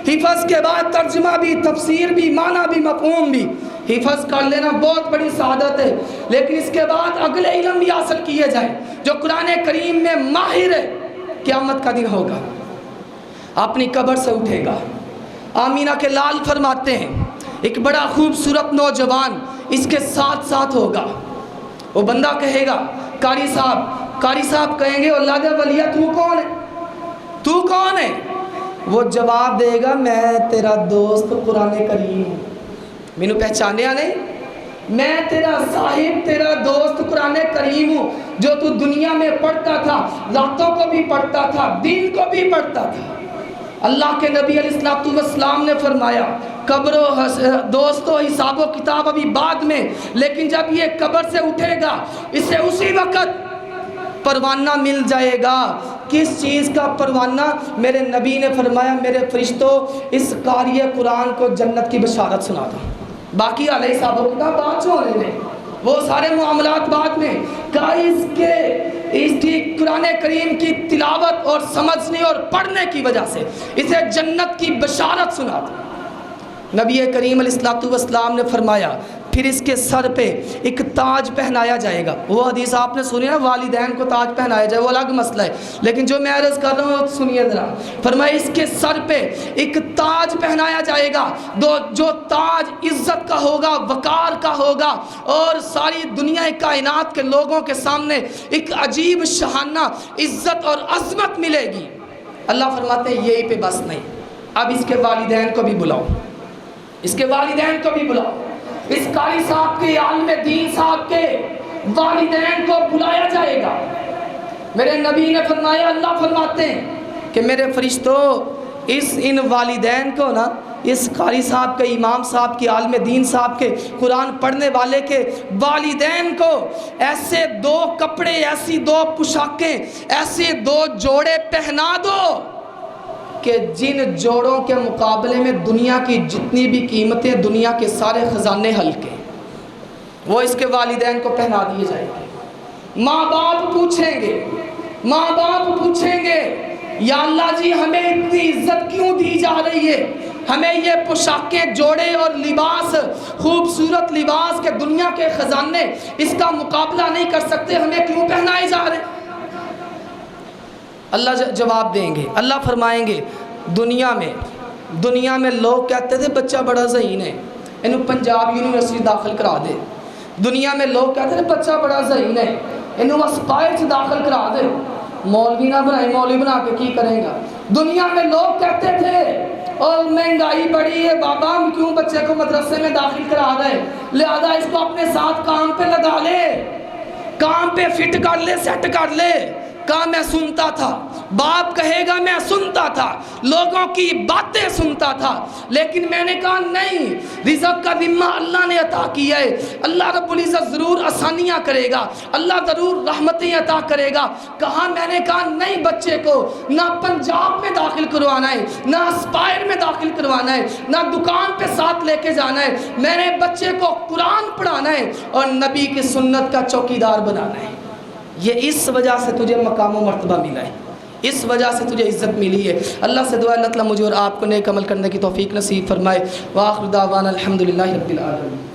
حفظ کے بعد ترجمہ بھی، تفسیر بھی، معنی بھی، مفہوم بھی. حفظ کر لینا بہت بڑی سعادت ہے، لیکن اس کے بعد اگلے علم بھی حاصل کیے جائیں. جو قرآن کریم میں ماہر ہے، قیامت کا دن ہوگا، اپنی قبر سے اٹھے گا. آمینہ کے لال فرماتے ہیں ایک بڑا خوبصورت نوجوان اس کے ساتھ ہوگا. وہ بندہ کہے گا قاری صاحب کہیں گے اللہ دے ولیہ تو کون ہے؟ وہ جواب دے گا میں تیرا دوست قرآن کریم ہوں. مینوں پہچانیا نہیں؟ میں تیرا صاحب، تیرا دوست قرآن کریم ہوں جو تو دنیا میں پڑھتا تھا، راتوں کو بھی پڑھتا تھا، دن کو بھی پڑھتا تھا. اللہ کے نبی علیہ السلام نے فرمایا قبر و دوستو حساب و کتاب ابھی بعد میں، لیکن جب یہ قبر سے اٹھے گا اسے اسی وقت پروانہ مل جائے گا. کس چیز کا پروانہ؟ میرے نبی نے فرمایا میرے فرشتوں اس قاری قرآن کو جنت کی بشارت سنا دو. باقی علیہ حساب و کتاب بعد چھوڑے لیں، وہ سارے معاملات بعد میں. اس کی قرآن کریم کی تلاوت اور سمجھنے اور پڑھنے کی وجہ سے اسے جنت کی بشارت سنا دی. نبی کریم علیہ السلام نے فرمایا پھر اس کے سر پہ ایک تاج پہنایا جائے گا. وہ حدیث آپ نے سنی نا، والدین کو تاج پہنایا جائے، وہ الگ مسئلہ ہے، لیکن جو میں عرض کر رہا ہوں سنیے ذرا. فرمایا اس کے سر پہ ایک تاج پہنایا جائے گا، جو تاج عزت کا ہوگا، وقار کا ہوگا، اور ساری دنیا کائنات کے لوگوں کے سامنے ایک عجیب شاہانہ عزت اور عظمت ملے گی. اللہ فرماتے ہیں یہی پہ بس نہیں، اب اس کے والدین کو بھی بلاؤ، اس کے والدین کو بھی بلاؤ. اس قاری صاحب کے، عالم دین صاحب کے والدین کو بلایا جائے گا. میرے نبی نے فرمایا، اللہ فرماتے ہیں کہ میرے فرشتوں ان والدین کو نا، اس قاری صاحب کے، امام صاحب کے، عالم دین صاحب کے، قرآن پڑھنے والے کے والدین کو ایسے 2 کپڑے، ایسی 2 پوشاکیں، ایسے 2 جوڑے پہنا دو کہ جن جوڑوں کے مقابلے میں دنیا کی جتنی بھی قیمتیں، دنیا کے سارے خزانے ہلکے، وہ اس کے والدین کو پہنا دیے جائیں گے. ماں باپ پوچھیں گے یا اللہ جی ہمیں اتنی عزت کیوں دی جا رہی ہے؟ ہمیں یہ پوشاکیں، جوڑے اور لباس، خوبصورت لباس کے دنیا کے خزانے اس کا مقابلہ نہیں کر سکتے، ہمیں کیوں پہنائے جا رہے؟ اللہ جواب دیں گے، اللہ فرمائیں گے دنیا میں لوگ کہتے تھے بچہ بڑا ذہین ہے، انہوں پنجاب یونیورسٹی داخل کرا دے. دنیا میں لوگ کہتے تھے بچہ بڑا ذہین ہے، انہوں اسپائر سے داخل کرا دے. مولوی نہ بنائے، مولوی بنا کے کی کریں گا؟ دنیا میں لوگ کہتے تھے اور مہنگائی بڑی ہے بابا، ہم کیوں بچے کو مدرسے میں داخل کرا رہے، لہذا اس کو اپنے ساتھ کام پہ لگا لے، کام پہ فٹ کر لے، سیٹ کر لے۔ کہا میں سنتا تھا، باپ کہے گا میں سنتا تھا، لوگوں کی باتیں سنتا تھا، لیکن میں نے کہا نہیں، رزق کا ذمہ اللہ نے عطا کیا ہے، اللہ رب العزت ضرور آسانیاں کرے گا، اللہ ضرور رحمتیں عطا کرے گا۔ میں نے کہا نہیں، بچے کو نہ پنجاب میں داخل کروانا ہے، نہ اسپائر میں داخل کروانا ہے، نہ دکان پہ ساتھ لے کے جانا ہے، میں نے بچے کو قرآن پڑھانا ہے اور نبی کی سنت کا چوکیدار بنانا ہے۔ یہ اس وجہ سے تجھے مقام و مرتبہ ملا ہے، اس وجہ سے تجھے عزت ملی ہے۔ اللہ سے دعا اللہ تعالیٰ مجھے اور آپ کو نیک عمل کرنے کی توفیق نصیب فرمائے۔ وآخر دعوانا الحمدللہ رب العالمین۔